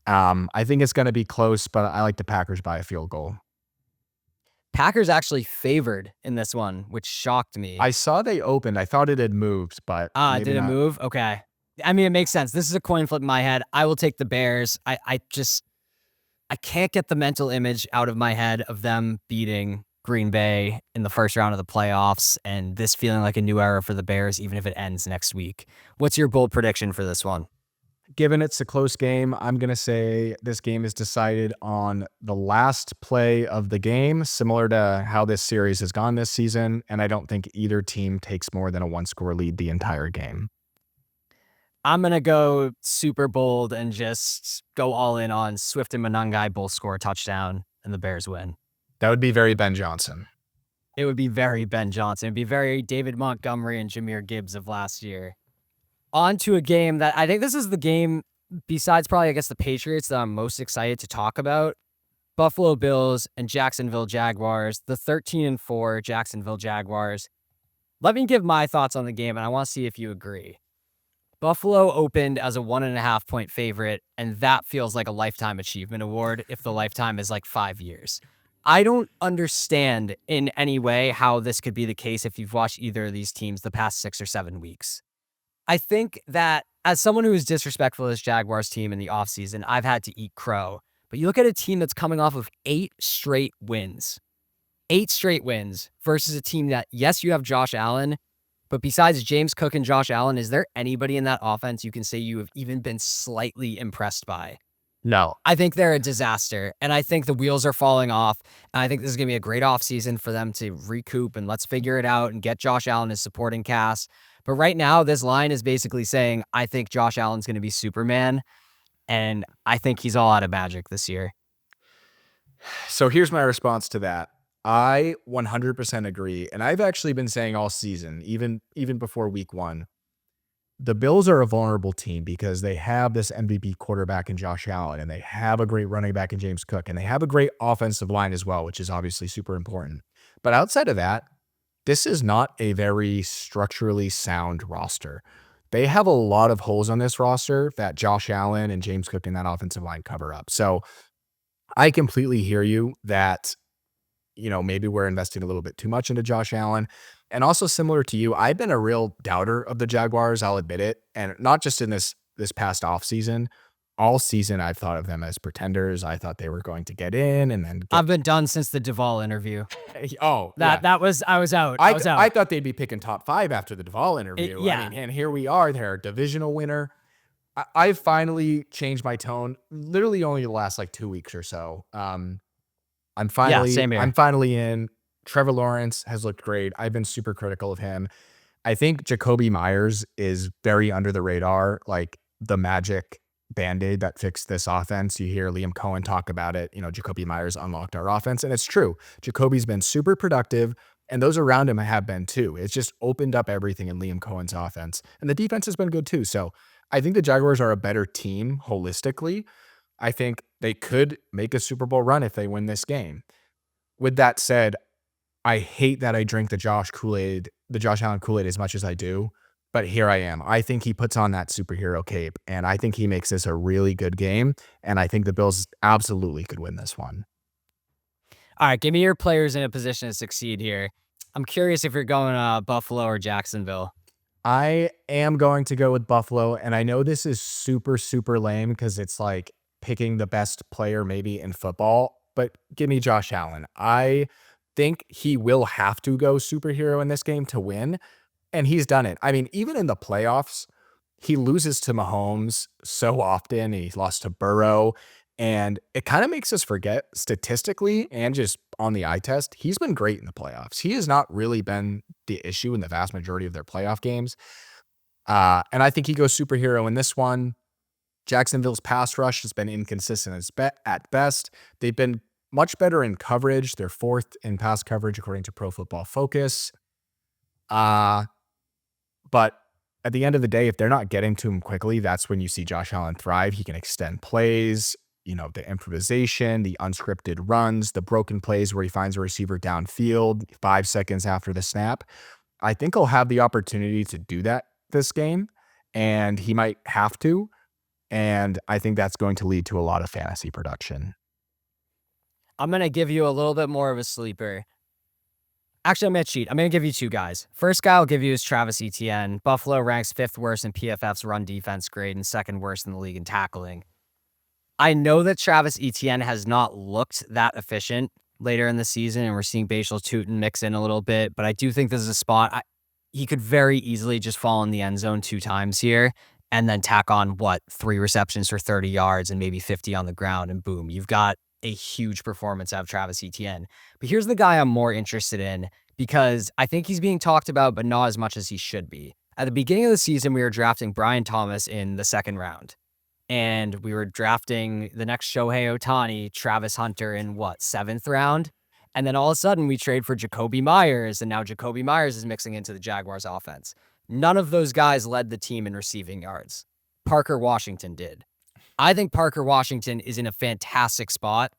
I think it's going to be close, but I like the Packers by a field goal. Packers actually favored in this one, which shocked me. I saw they opened. I thought it had moved, but maybe Did it not. move? Okay. I mean, it makes sense. This is a coin flip in my head. I will take the Bears. I can't get the mental image out of my head of them beating Green Bay in the first round of the playoffs and this feeling like a new era for the Bears, even if it ends next week. What's your bold prediction for this one? Given it's a close game, I'm going to say this game is decided on the last play of the game, similar to how this series has gone this season. And I don't think either team takes more than a one-score lead the entire game. I'm going to go super bold and just go all in on Swift and Monangai both score a touchdown and the Bears win. That would be very Ben Johnson. It would be very Ben Johnson. It would be very David Montgomery and Jahmyr Gibbs of last year. On to a game that I think this is the game, besides probably, I guess, the Patriots, that I'm most excited to talk about. Buffalo Bills and Jacksonville Jaguars, the 13-4 Jacksonville Jaguars. Let me give my thoughts on the game, and I want to see if you agree. Buffalo opened as a 1.5 point favorite, and that feels like a lifetime achievement award if the lifetime is like 5 years. I don't understand in any way how this could be the case if you've watched either of these teams the past 6 or 7 weeks. I think that as someone who is disrespectful to this Jaguars team in the offseason, I've had to eat crow. But you look at a team that's coming off of 8 straight wins. 8 straight wins versus a team that, yes, you have Josh Allen, but besides James Cook and Josh Allen, is there anybody in that offense you can say you have even been slightly impressed by? No. I think they're a disaster, and I think the wheels are falling off. And I think this is going to be a great offseason for them to recoup and let's figure it out and get Josh Allen as supporting cast. But right now, this line is basically saying, I think Josh Allen's going to be Superman, and I think he's all out of magic this year. So here's my response to that. I 100% agree, and I've actually been saying all season, even before week 1, the Bills are a vulnerable team because they have this MVP quarterback in Josh Allen, and they have a great running back in James Cook, and they have a great offensive line as well, which is obviously super important. But outside of that, this is not a very structurally sound roster. They have a lot of holes on this roster that Josh Allen and James Cook in that offensive line cover up. So I completely hear you that, maybe we're investing a little bit too much into Josh Allen. And also similar to you, I've been a real doubter of the Jaguars, I'll admit it. And not just in this past offseason. All season, I've thought of them as pretenders. I thought they were going to get in and then I've been done since the Duvall interview. I was out. I thought they'd be picking top 5 after the Duvall interview. Yeah. And here we are. They're a divisional winner. I've finally changed my tone, literally only the last 2 weeks or so. I'm finally in. Trevor Lawrence has looked great. I've been super critical of him. I think Jacoby Myers is very under the radar, like the magic Band-Aid that fixed this offense. You hear Liam Cohen talk about it. Jacoby Myers unlocked our offense, and it's true. Jacoby's been super productive, and those around him have been too. It's just opened up everything in Liam Cohen's offense, and the defense has been good too. So I think the Jaguars are a better team holistically. I think they could make a Super Bowl run if they win this game. With that said, I hate that I drink the Josh Allen Kool-Aid as much as I do. But here I am. I think he puts on that superhero cape, and I think he makes this a really good game, and I think the Bills absolutely could win this one. All right, give me your players in a position to succeed here. I'm curious if you're going Buffalo or Jacksonville. I am going to go with Buffalo, and I know this is super, super lame because it's like picking the best player maybe in football, but give me Josh Allen. I think he will have to go superhero in this game to win. And he's done it. I mean, even in the playoffs, he loses to Mahomes so often. He lost to Burrow. And it kind of makes us forget statistically and just on the eye test, he's been great in the playoffs. He has not really been the issue in the vast majority of their playoff games. And I think he goes superhero in this one. Jacksonville's pass rush has been inconsistent at best. They've been much better in coverage. They're 4th in pass coverage, according to Pro Football Focus. But at the end of the day, if they're not getting to him quickly, that's when you see Josh Allen thrive. He can extend plays. the improvisation, the unscripted runs, the broken plays where he finds a receiver downfield 5 seconds after the snap. I think he'll have the opportunity to do that this game, and he might have to. And I think that's going to lead to a lot of fantasy production. I'm going to give you a little bit more of a sleeper. Actually, I'm going to cheat. I'm going to give you two guys. First guy I'll give you is Travis Etienne. Buffalo ranks 5th worst in PFF's run defense grade and 2nd worst in the league in tackling. I know that Travis Etienne has not looked that efficient later in the season, and we're seeing Bashal Tutin mix in a little bit, but I do think this is a spot. He could very easily just fall in the end zone 2 times here and then tack on, 3 receptions for 30 yards and maybe 50 on the ground, and boom, you've got a huge performance out of Travis Etienne. But here's the guy I'm more interested in because I think he's being talked about, but not as much as he should be. At the beginning of the season, we were drafting Brian Thomas in the 2nd round. And we were drafting the next Shohei Ohtani, Travis Hunter in 7th round? And then all of a sudden we trade for Jacoby Myers, and now Jacoby Myers is mixing into the Jaguars offense. None of those guys led the team in receiving yards. Parker Washington did. I think Parker Washington is in a fantastic spot.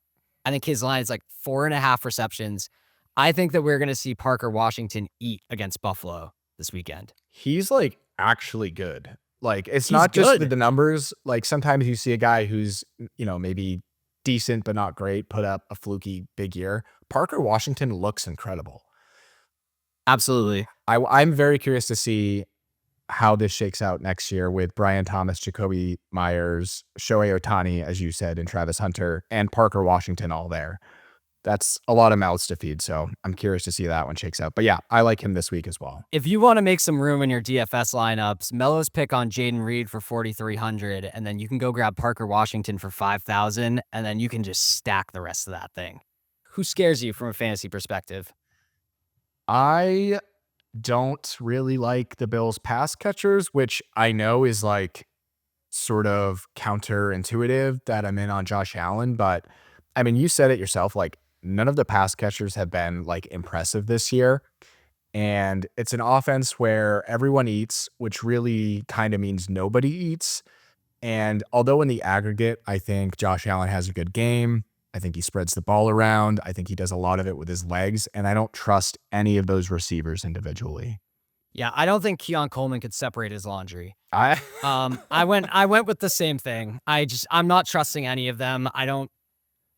I think his line is 4.5 receptions. I think that we're going to see Parker Washington eat against Buffalo this weekend. He's actually good. It's not just with the numbers. Sometimes you see a guy who's, maybe decent but not great, put up a fluky big year. Parker Washington looks incredible. Absolutely. I'm very curious to see how this shakes out next year with Brian Thomas, Jacoby Myers, Shohei Ohtani, as you said, and Travis Hunter, and Parker Washington all there. That's a lot of mouths to feed, so I'm curious to see that one shakes out. But yeah, I like him this week as well. If you want to make some room in your DFS lineups, Mello's pick on Jaden Reed for 4,300, and then you can go grab Parker Washington for 5,000, and then you can just stack the rest of that thing. Who scares you from a fantasy perspective? I don't really like the Bills pass catchers, which I know is sort of counterintuitive that I'm in on Josh Allen, but I mean, you said it yourself, none of the pass catchers have been impressive this year. And it's an offense where everyone eats, which really kind of means nobody eats. And although in the aggregate, I think Josh Allen has a good game. I think he spreads the ball around. I think he does a lot of it with his legs. And I don't trust any of those receivers individually. Yeah, I don't think Keon Coleman could separate his laundry. I went with the same thing. I'm not trusting any of them.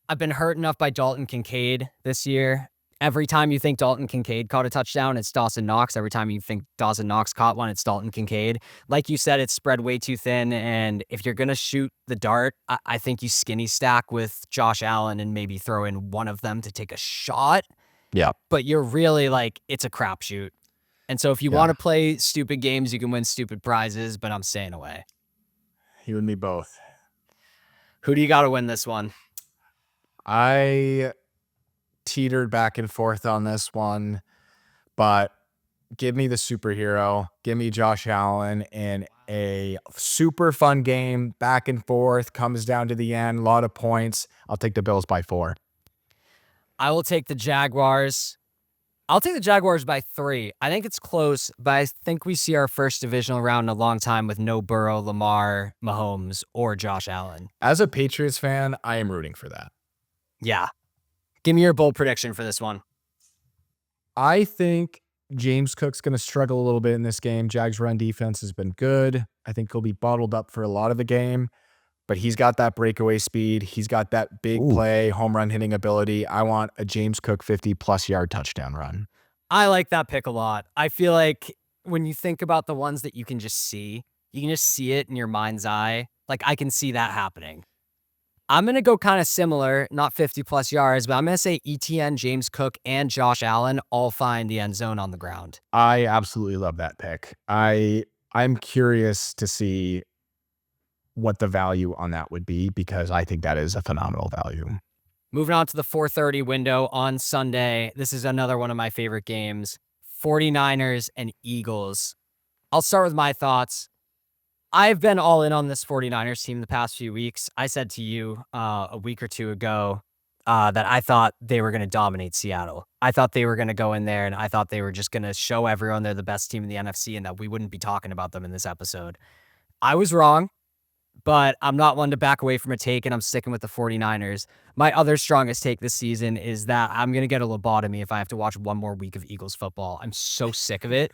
I've been hurt enough by Dalton Kincaid this year. Every time you think Dalton Kincaid caught a touchdown, it's Dawson Knox. Every time you think Dawson Knox caught one, it's Dalton Kincaid. Like you said, it's spread way too thin. And if you're going to shoot the dart, I think you skinny stack with Josh Allen and maybe throw in one of them to take a shot. Yeah. But you're really it's a crapshoot. And so if you want to play stupid games, you can win stupid prizes, but I'm staying away. You and me both. Who do you got to win this one? I teetered back and forth on this one, but give me the superhero. Give me Josh Allen in a super fun game, back and forth, comes down to the end, a lot of points. I'll take the Bills by 4. I will take the Jaguars. I'll take the Jaguars by 3. I think it's close, but I think we see our first divisional round in a long time with no Burrow, Lamar, Mahomes, or Josh Allen. As a Patriots fan, I am rooting for that. Yeah. Give me your bold prediction for this one. I think James Cook's going to struggle a little bit in this game. Jags' run defense has been good. I think he'll be bottled up for a lot of the game, but he's got that breakaway speed. He's got that big play, home run hitting ability. I want a James Cook 50-plus yard touchdown run. I like that pick a lot. I feel like when you think about the ones that you can just see it in your mind's eye. I can see that happening. I'm going to go kind of similar, not 50-plus yards, but I'm going to say ETN, James Cook, and Josh Allen all find the end zone on the ground. I absolutely love that pick. I'm curious to see what the value on that would be because I think that is a phenomenal value. Moving on to the 4:30 window on Sunday. This is another one of my favorite games. 49ers and Eagles. I'll start with my thoughts. I've been all in on this 49ers team the past few weeks. I said to you a week or two ago that I thought they were going to dominate Seattle. I thought they were going to go in there and I thought they were just going to show everyone they're the best team in the NFC and that we wouldn't be talking about them in this episode. I was wrong. but I'm not one to back away from a take, and I'm sticking with the 49ers. My other strongest take this season is that I'm going to get a lobotomy if I have to watch one more week of Eagles football. I'm so sick of it.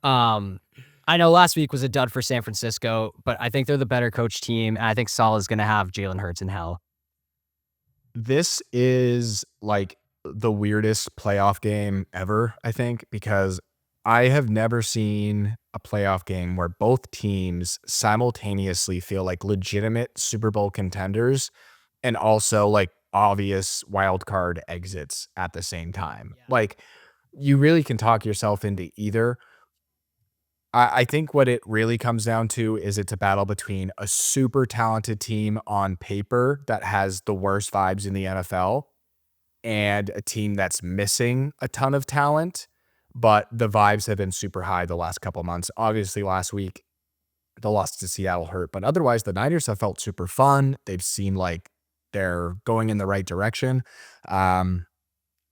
I know last week was a dud for San Francisco, but I think they're the better coach team, and I think Saleh is going to have Jalen Hurts in hell. This is like the weirdest playoff game ever, I think, because I have never seen a playoff game where both teams simultaneously feel like legitimate Super Bowl contenders and also like obvious wild card exits at the same time. Yeah. Like you really can talk yourself into either. I think what it really comes down to is it's a battle between a super talented team on paper that has the worst vibes in the NFL and a team that's missing a ton of talent, but the vibes have been super high the last couple of months. Obviously, last week, the loss to Seattle hurt, but otherwise, the Niners have felt super fun. They've seemed like they're going in the right direction. And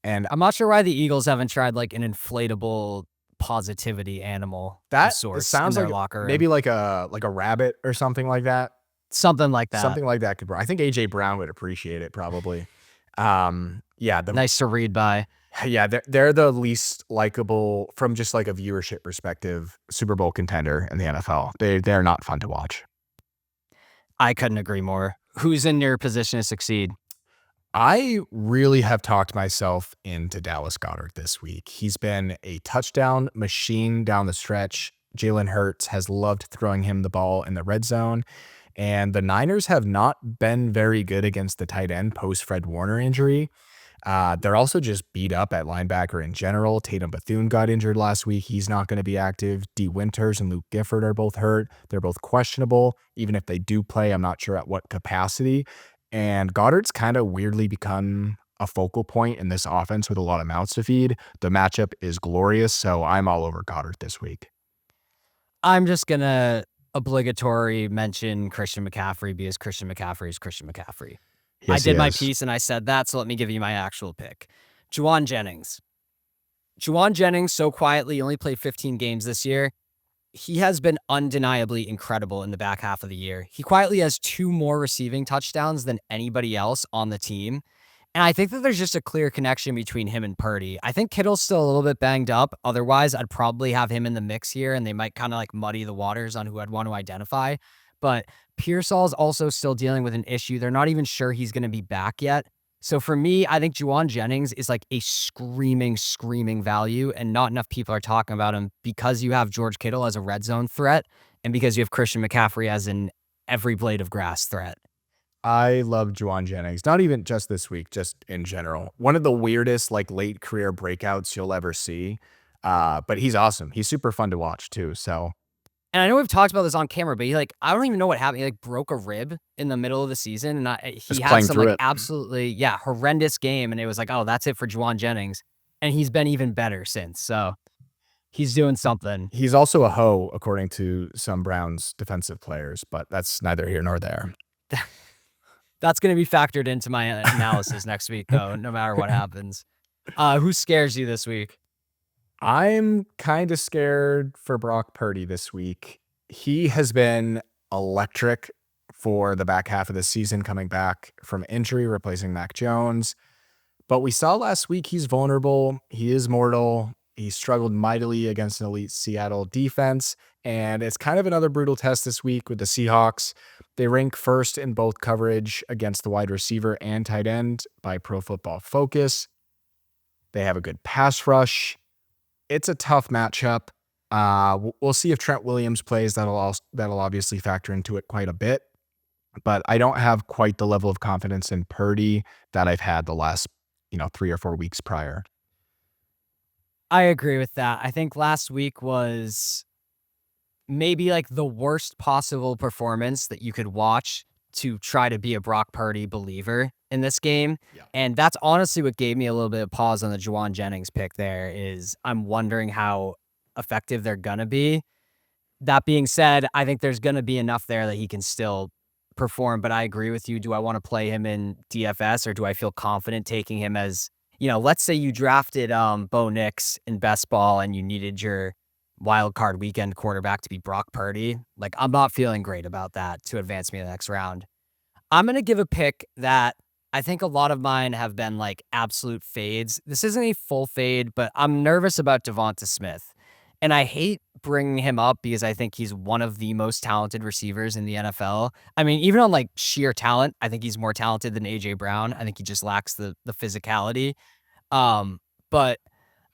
I'm not sure why the Eagles haven't tried like an inflatable positivity animal of that sorts in sounds their like locker room. maybe like a rabbit or something like that. Something like that. Something like that could. I think AJ Brown would appreciate it probably. Yeah, Nice to read by. yeah, they're the least likable from just like a viewership perspective Super Bowl contender in the NFL. They're not fun to watch. I couldn't agree more. Who's in your position to succeed? I really have talked myself into Dallas Goedert this week. He's been a touchdown machine down the stretch. Jalen Hurts has loved throwing him the ball in the red zone. And the Niners have not been very good against the tight end post Fred Warner injury. They're also just beat up at linebacker in general. Tatum Bethune got injured last week. He's not going to be active. D. Winters and Luke Gifford are both hurt. They're both questionable. Even if they do play, I'm not sure at what capacity. And Goddard's kind of weirdly become a focal point in this offense with a lot of mouths to feed. The matchup is glorious, so I'm all over Goddard this week. I'm just going to obligatory mention Christian McCaffrey because Christian McCaffrey is Christian McCaffrey. Yes, I did my piece and I said that, so let me give you my actual pick. Juwan Jennings. Juwan Jennings so quietly only played 15 games this year. He has been undeniably incredible in the back half of the year. He quietly has 2 more receiving touchdowns than anybody else on the team. And I think that there's just a clear connection between him and Purdy. I think Kittle's still a little bit banged up. Otherwise, I'd probably have him in the mix here, and they might kind of like muddy the waters on who I'd want to identify. But Pearsall's also still dealing with an issue. They're not even sure he's going to be back yet. So for me, I think Juwan Jennings is like a screaming value, and not enough people are talking about him because you have George Kittle as a red zone threat and because you have Christian McCaffrey as an every blade of grass threat. I love Juwan Jennings, not even just this week, just in general. One of the weirdest like late career breakouts you'll ever see. But he's awesome. He's super fun to watch too. So, and I know we've talked about this on camera, but I don't even know what happened. He broke a rib in the middle of the season, and he had some absolutely horrendous game, and it was like, oh, that's it for Juwan Jennings, and he's been even better since. So he's doing something. He's also a hoe, according to some Browns defensive players, but that's neither here nor there. That's going to be factored into my analysis next week, though, no matter what happens. Who scares you this week? I'm kind of scared for Brock Purdy this week. He has been electric for the back half of the season, coming back from injury, replacing Mac Jones. But we saw last week he's vulnerable. He is mortal. He struggled mightily against an elite Seattle defense. And it's kind of another brutal test this week with the Seahawks. They rank first in both coverage against the wide receiver and tight end by Pro Football Focus. They have a good pass rush. It's a tough matchup. We'll see if Trent Williams plays. That'll obviously factor into it quite a bit. But I don't have quite the level of confidence in Purdy that I've had the last 3 or 4 weeks prior. I agree with that. I think last week was maybe like the worst possible performance that you could watch to try to be a Brock Purdy believer in this game. Yeah. And that's honestly what gave me a little bit of pause on the Juwan Jennings pick there is I'm wondering how effective they're going to be. That being said, I think there's going to be enough there that he can still perform, but I agree with you. Do I want to play him in DFS or do I feel confident taking him as, let's say you drafted Bo Nix in best ball and you needed your Wildcard Weekend quarterback to be Brock Purdy. Like, I'm not feeling great about that to advance me to the next round. I'm going to give a pick that I think a lot of mine have been like absolute fades. This isn't a full fade, but I'm nervous about Devonta Smith. And I hate bringing him up because I think he's one of the most talented receivers in the NFL. I mean, even on like sheer talent, I think he's more talented than AJ Brown. I think he just lacks the physicality. But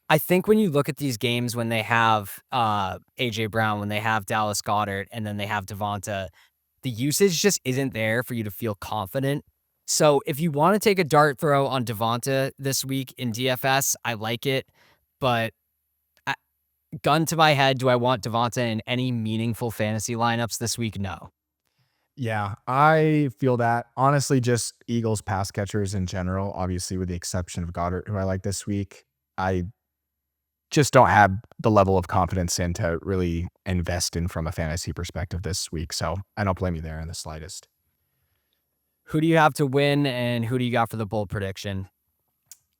I think when you look at these games when they have AJ Brown, when they have Dallas Goedert, and then they have Devonta, the usage just isn't there for you to feel confident. So if you want to take a dart throw on Devonta this week in DFS, I like it. But gun to my head, do I want Devonta in any meaningful fantasy lineups this week? No. Yeah, I feel that. Honestly, just Eagles pass catchers in general, obviously with the exception of Goddard, who I like this week. I just don't have the level of confidence in to really invest in from a fantasy perspective this week. So I don't blame you there in the slightest. Who do you have to win, and who do you got for the bold prediction?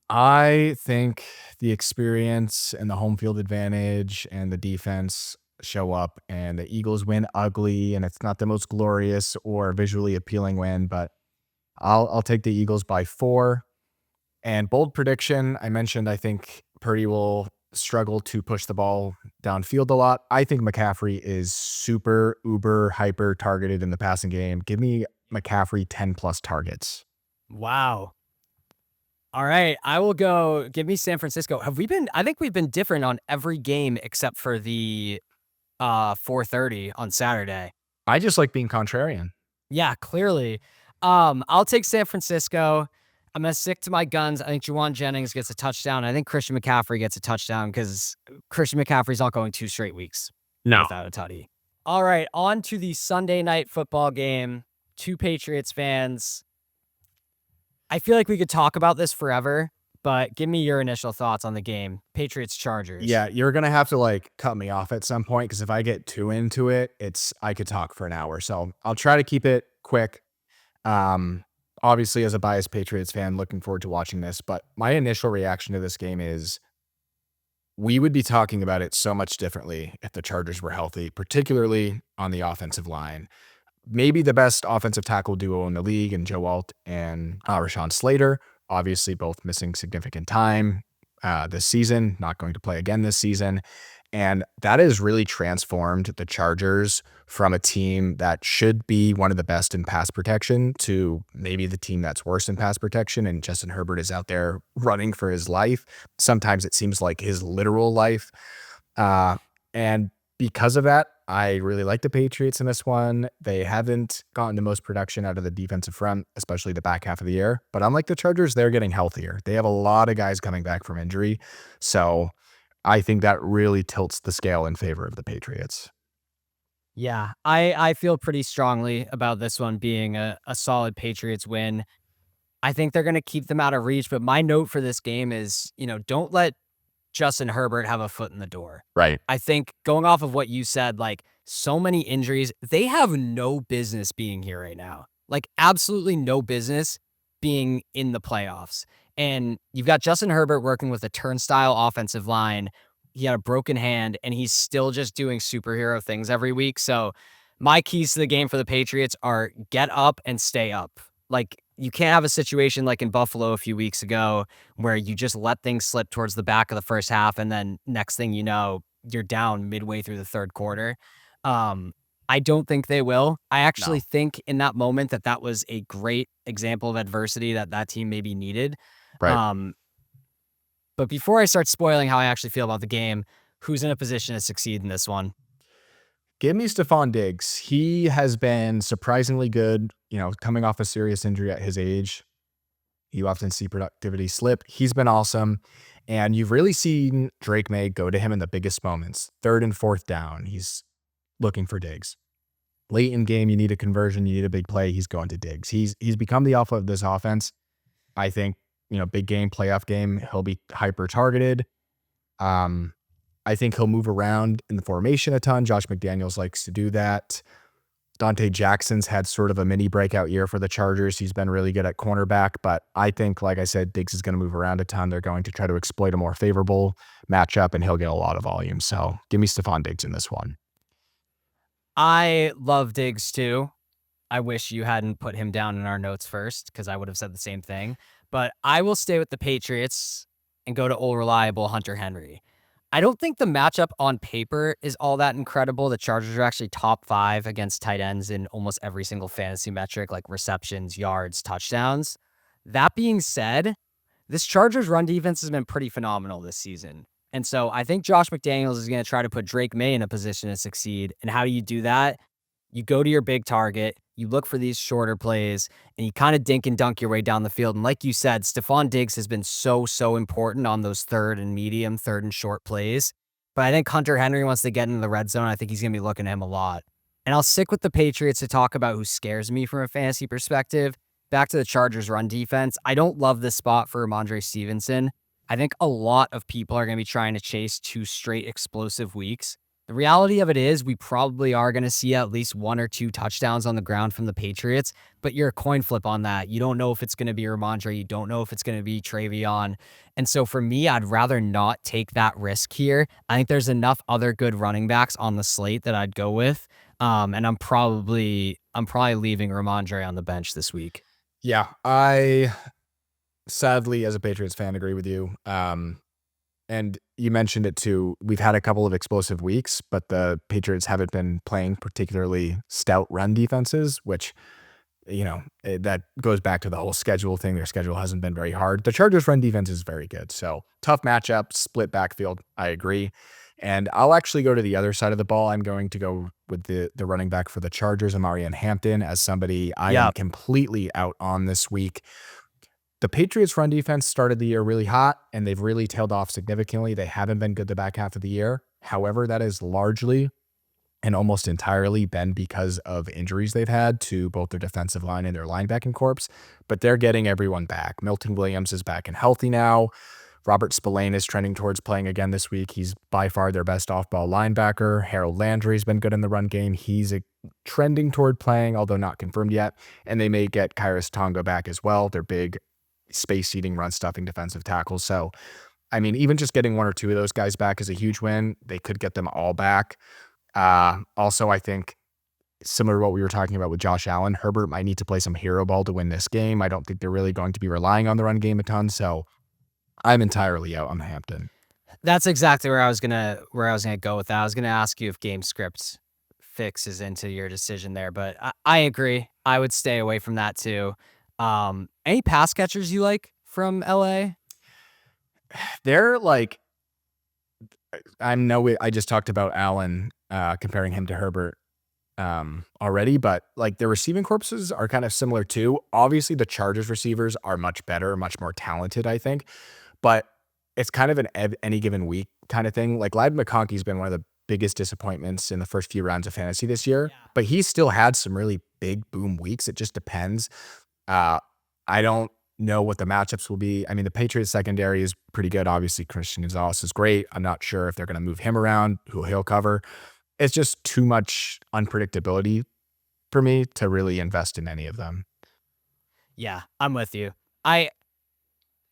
I think the experience and the home field advantage and the defense show up, and the Eagles win ugly, and it's not the most glorious or visually appealing win, but I'll take the Eagles by 4. And bold prediction, I mentioned I think Purdy will struggle to push the ball downfield a lot. I think McCaffrey is super, uber, hyper targeted in the passing game. Give me McCaffrey 10 plus targets. Wow. All right, I will go. Give me San Francisco. I think we've been different on every game except for the 4:30 on Saturday. I just like being contrarian. Yeah, clearly. I'll take San Francisco. I'm going to stick to my guns. I think Juwan Jennings gets a touchdown. I think Christian McCaffrey gets a touchdown because Christian McCaffrey's not going 2 straight weeks without a tutty. All right, on to the Sunday night football game. 2 Patriots fans. I feel like we could talk about this forever, but give me your initial thoughts on the game. Patriots Chargers. Yeah, you're going to have to like cut me off at some point because if I get too into it, I could talk for an hour. So I'll try to keep it quick. Obviously, as a biased Patriots fan, looking forward to watching this. But my initial reaction to this game is we would be talking about it so much differently if the Chargers were healthy, particularly on the offensive line. Maybe the best offensive tackle duo in the league, and Joe Alt and Rashawn Slater, obviously both missing significant time this season, not going to play again this season. And that has really transformed the Chargers from a team that should be one of the best in pass protection to maybe the team that's worse in pass protection. And Justin Herbert is out there running for his life. Sometimes it seems like his literal life. And because of that, I really like the Patriots in this one. They haven't gotten the most production out of the defensive front, especially the back half of the year. But unlike the Chargers, they're getting healthier. They have a lot of guys coming back from injury. So I think that really tilts the scale in favor of the Patriots. Yeah, I feel pretty strongly about this one being a solid Patriots win. I think they're going to keep them out of reach, but my note for this game is, don't let Justin Herbert have a foot in the door. Right. I think going off of what you said, like so many injuries, they have no business being here right now. Like absolutely no business being in the playoffs. And you've got Justin Herbert working with a turnstile offensive line. He had a broken hand, and he's still just doing superhero things every week. So my keys to the game for the Patriots are get up and stay up. Like you can't have a situation like in Buffalo a few weeks ago where you just let things slip towards the back of the first half, and then next thing you know, you're down midway through the third quarter. I don't think they will. I actually think in that moment that was a great example of adversity that team maybe needed. Right. But before I start spoiling how I actually feel about the game, who's in a position to succeed in this one? Give me Stephon Diggs. He has been surprisingly good, coming off a serious injury at his age. You often see productivity slip. He's been awesome. And you've really seen Drake May go to him in the biggest moments. 3rd and 4th down. He's looking for Diggs. Late in game, you need a conversion, you need a big play. He's going to Diggs. He's become the alpha of this offense. I think, big game, playoff game, he'll be hyper targeted. I think he'll move around in the formation a ton. Josh McDaniels likes to do that. Dante Jackson's had sort of a mini breakout year for the Chargers. He's been really good at cornerback, but I think, like I said, Diggs is going to move around a ton. They're going to try to exploit a more favorable matchup, and he'll get a lot of volume. So give me Stephon Diggs in this one. I love Diggs too. I wish you hadn't put him down in our notes first because I would have said the same thing. But I will stay with the Patriots and go to old reliable Hunter Henry. I don't think the matchup on paper is all that incredible. The Chargers are actually top 5 against tight ends in almost every single fantasy metric, like receptions, yards, touchdowns. That being said, this Chargers run defense has been pretty phenomenal this season. And so I think Josh McDaniels is going to try to put Drake Maye in a position to succeed. And how do you do that? You go to your big target, you look for these shorter plays, and you kind of dink and dunk your way down the field. And like you said, Stephon Diggs has been so important on those third and short plays. But I think Hunter Henry wants to get into the red zone. I think he's going to be looking at him a lot. And I'll stick with the Patriots to talk about who scares me from a fantasy perspective. Back to the Chargers run defense. I don't love this spot for Ramondre Stevenson. I think a lot of people are going to be trying to chase 2 straight explosive weeks. The reality of it is we probably are going to see at least 1 or 2 touchdowns on the ground from the Patriots, but you're a coin flip on that. You don't know if it's going to be Ramondre. You don't know if it's going to be Travion. And so for me, I'd rather not take that risk here. I think there's enough other good running backs on the slate that I'd go with. And I'm probably leaving Ramondre on the bench this week. Yeah, I sadly, as a Patriots fan, agree with you. And you mentioned it too. We've had a couple of explosive weeks, but the Patriots haven't been playing particularly stout run defenses, which, that goes back to the whole schedule thing. Their schedule hasn't been very hard. The Chargers run defense is very good. So tough matchup, split backfield. I agree. And I'll actually go to the other side of the ball. I'm going to go with the running back for the Chargers, Amari Hampton, as somebody I am completely out on this week. The Patriots run defense started the year really hot, and they've really tailed off significantly. They haven't been good the back half of the year. However, that is largely and almost entirely been because of injuries they've had to both their defensive line and their linebacking corps, but they're getting everyone back. Milton Williams is back and healthy now. Robert Spillane is trending towards playing again this week. He's by far their best off-ball linebacker. Harold Landry's been good in the run game. He's trending toward playing, although not confirmed yet. And they may get Kairos Tonga back as well. They're big space-eating, run-stuffing defensive tackles. So, I mean, even just getting 1 or 2 of those guys back is a huge win. They could get them all back. Also, I think similar to what we were talking about with Josh Allen, Herbert might need to play some hero ball to win this game. I don't think they're really going to be relying on the run game a ton. So I'm entirely out on Hampton. That's exactly where I was gonna go with that. I was gonna ask you if game script fixes into your decision there, but I agree. I would stay away from that too. Any pass catchers you like from LA? They're like, I just talked about Allen, comparing him to Herbert already, but like the receiving corpses are kind of similar too. Obviously the Chargers receivers are much better, much more talented, I think, but it's kind of an any given week kind of thing. Like Ladd McConkey's been one of the biggest disappointments in the first few rounds of fantasy this year, but he's still had some really big boom weeks. It just depends. I don't know what the matchups will be. I mean, the Patriots secondary is pretty good. Obviously, Christian Gonzalez is great. I'm not sure if they're going to move him around, who he'll cover. It's just too much unpredictability for me to really invest in any of them. Yeah, I'm with you. I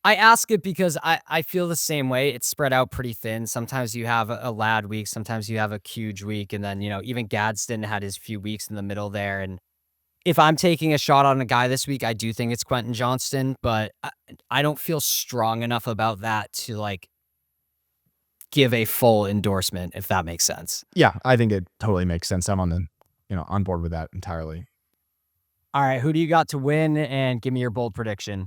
ask it because I feel the same way. It's spread out pretty thin. Sometimes you have a Ladd week. Sometimes you have a huge week. And then, even Gadsden had his few weeks in the middle there. And if I'm taking a shot on a guy this week, I do think it's Quentin Johnston, but I don't feel strong enough about that to like give a full endorsement, if that makes sense. Yeah, I think it totally makes sense. I'm on board with that entirely. All right, who do you got to win? And give me your bold prediction.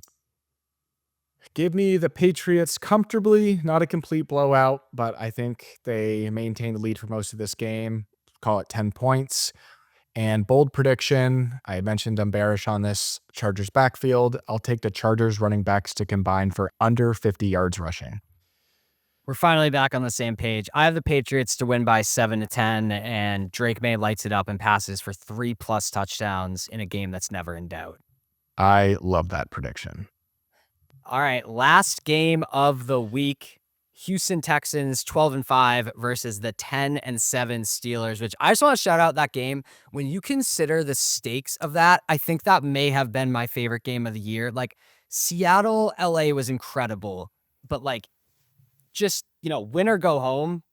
Give me the Patriots comfortably, not a complete blowout, but I think they maintain the lead for most of this game. Call it 10 points. And bold prediction, I mentioned I'm bearish on this Chargers backfield. I'll take the Chargers running backs to combine for under 50 yards rushing. We're finally back on the same page. I have the Patriots to win by 7-10, and Drake Maye lights it up and passes for 3+ touchdowns in a game that's never in doubt. I love that prediction. All right, last game of the week. Houston Texans 12-5 versus the 10-7 Steelers, which I just want to shout out that game. When you consider the stakes of that, I think that may have been my favorite game of the year. Like Seattle, LA was incredible, but like just, win or go home.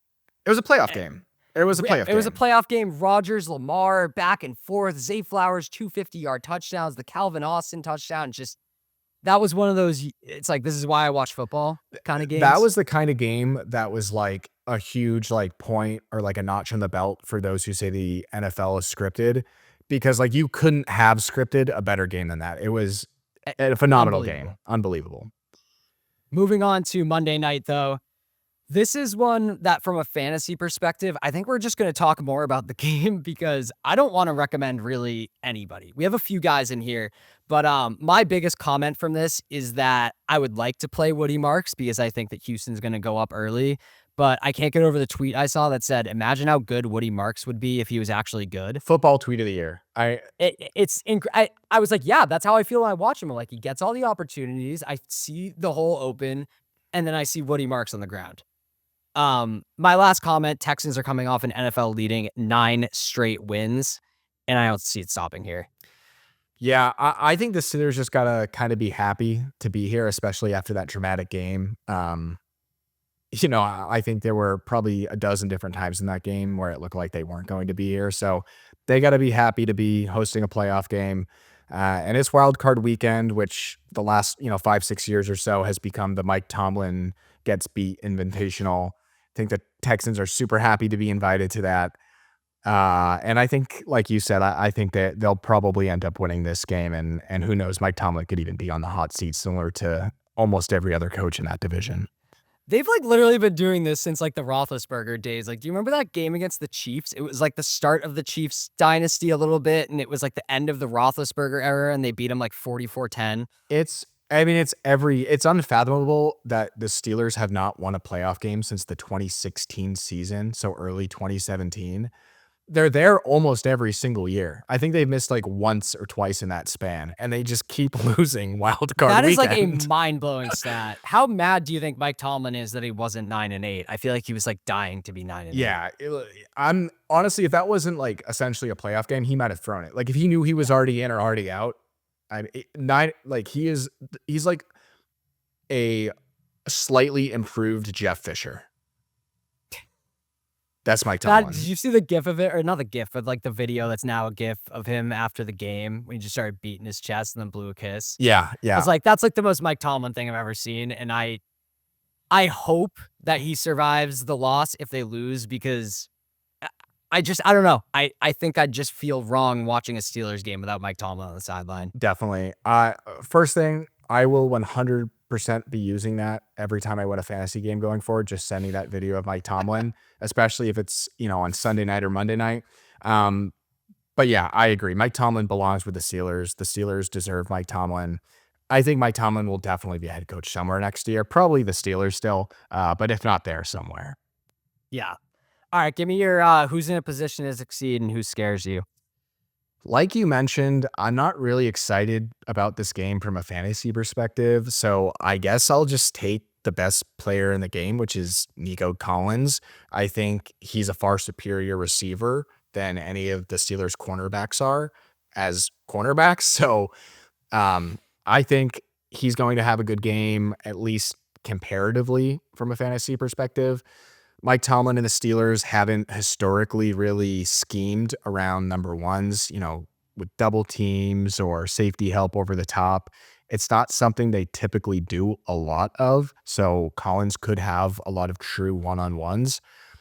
It was a playoff game. It was a playoff game. Rodgers, Lamar, back and forth. Zay Flowers, 250-yard touchdowns. The Calvin Austin touchdown. Just, that was one of those, it's like, this is why I watch football kind of games. That was the kind of game that was like a huge like point or like a notch on the belt for those who say the NFL is scripted, because like you couldn't have scripted a better game than that. It was a phenomenal game. Unbelievable. Moving on to Monday night, though. This is one that, from a fantasy perspective, I think we're just going to talk more about the game because I don't want to recommend really anybody. We have a few guys in here, but my biggest comment from this is that I would like to play Woody Marks because I think that Houston's going to go up early, but I can't get over the tweet I saw that said, imagine how good Woody Marks would be if he was actually good. Football tweet of the year. I was like, yeah, that's how I feel when I watch him. Like, he gets all the opportunities. I see the hole open, and then I see Woody Marks on the ground. My last comment, Texans are coming off an NFL leading 9 straight wins, and I don't see it stopping here. Yeah, I think the Steelers just got to kind of be happy to be here, especially after that dramatic game. I think there were probably a dozen different times in that game where it looked like they weren't going to be here. So they got to be happy to be hosting a playoff game. And it's Wildcard Weekend, which the last 5-6 years or so has become the Mike Tomlin gets beat invitational. I think the Texans are super happy to be invited to that. And I think, like you said, I think that they'll probably end up winning this game. And who knows, Mike Tomlin could even be on the hot seat, similar to almost every other coach in that division. They've like literally been doing this since like the Roethlisberger days. Like, do you remember that game against the Chiefs? It was like the start of the Chiefs dynasty a little bit, and it was like the end of the Roethlisberger era, and they beat him like 44-10. It's unfathomable that the Steelers have not won a playoff game since the 2016 season, so early 2017. They're there almost every single year. I think they've missed like once or twice in that span, and they just keep losing Wildcard Weekend. That is like a mind-blowing stat. How mad do you think Mike Tomlin is that he wasn't 9-8? I feel like he was like dying to be 9-8. Yeah, I'm honestly, if that wasn't like essentially a playoff game, he might have thrown it. Like if he knew he was already in or already out, he's like a slightly improved Jeff Fisher. That's Mike Tomlin. Did you see the gif of it? Or not the gif, but like the video that's now a gif of him after the game when he just started beating his chest and then blew a kiss. Yeah. It's like, that's like the most Mike Tomlin thing I've ever seen. And I hope that he survives the loss if they lose, because I don't know. I think I'd just feel wrong watching a Steelers game without Mike Tomlin on the sideline. Definitely. First thing, I will 100% be using that every time I win a fantasy game going forward, just sending that video of Mike Tomlin, especially if it's, on Sunday night or Monday night. But yeah, I agree. Mike Tomlin belongs with the Steelers. The Steelers deserve Mike Tomlin. I think Mike Tomlin will definitely be a head coach somewhere next year, probably the Steelers still, but if not there, somewhere. Yeah. All right, give me your who's in a position to succeed and who scares you. Like you mentioned, I'm not really excited about this game from a fantasy perspective, so I guess I'll just take the best player in the game, which is Nico Collins. I think he's a far superior receiver than any of the Steelers' cornerbacks are as cornerbacks. So I think he's going to have a good game, at least comparatively from a fantasy perspective. Mike Tomlin and the Steelers haven't historically really schemed around number ones, with double teams or safety help over the top. It's not something they typically do a lot of. So Collins could have a lot of true one-on-ones.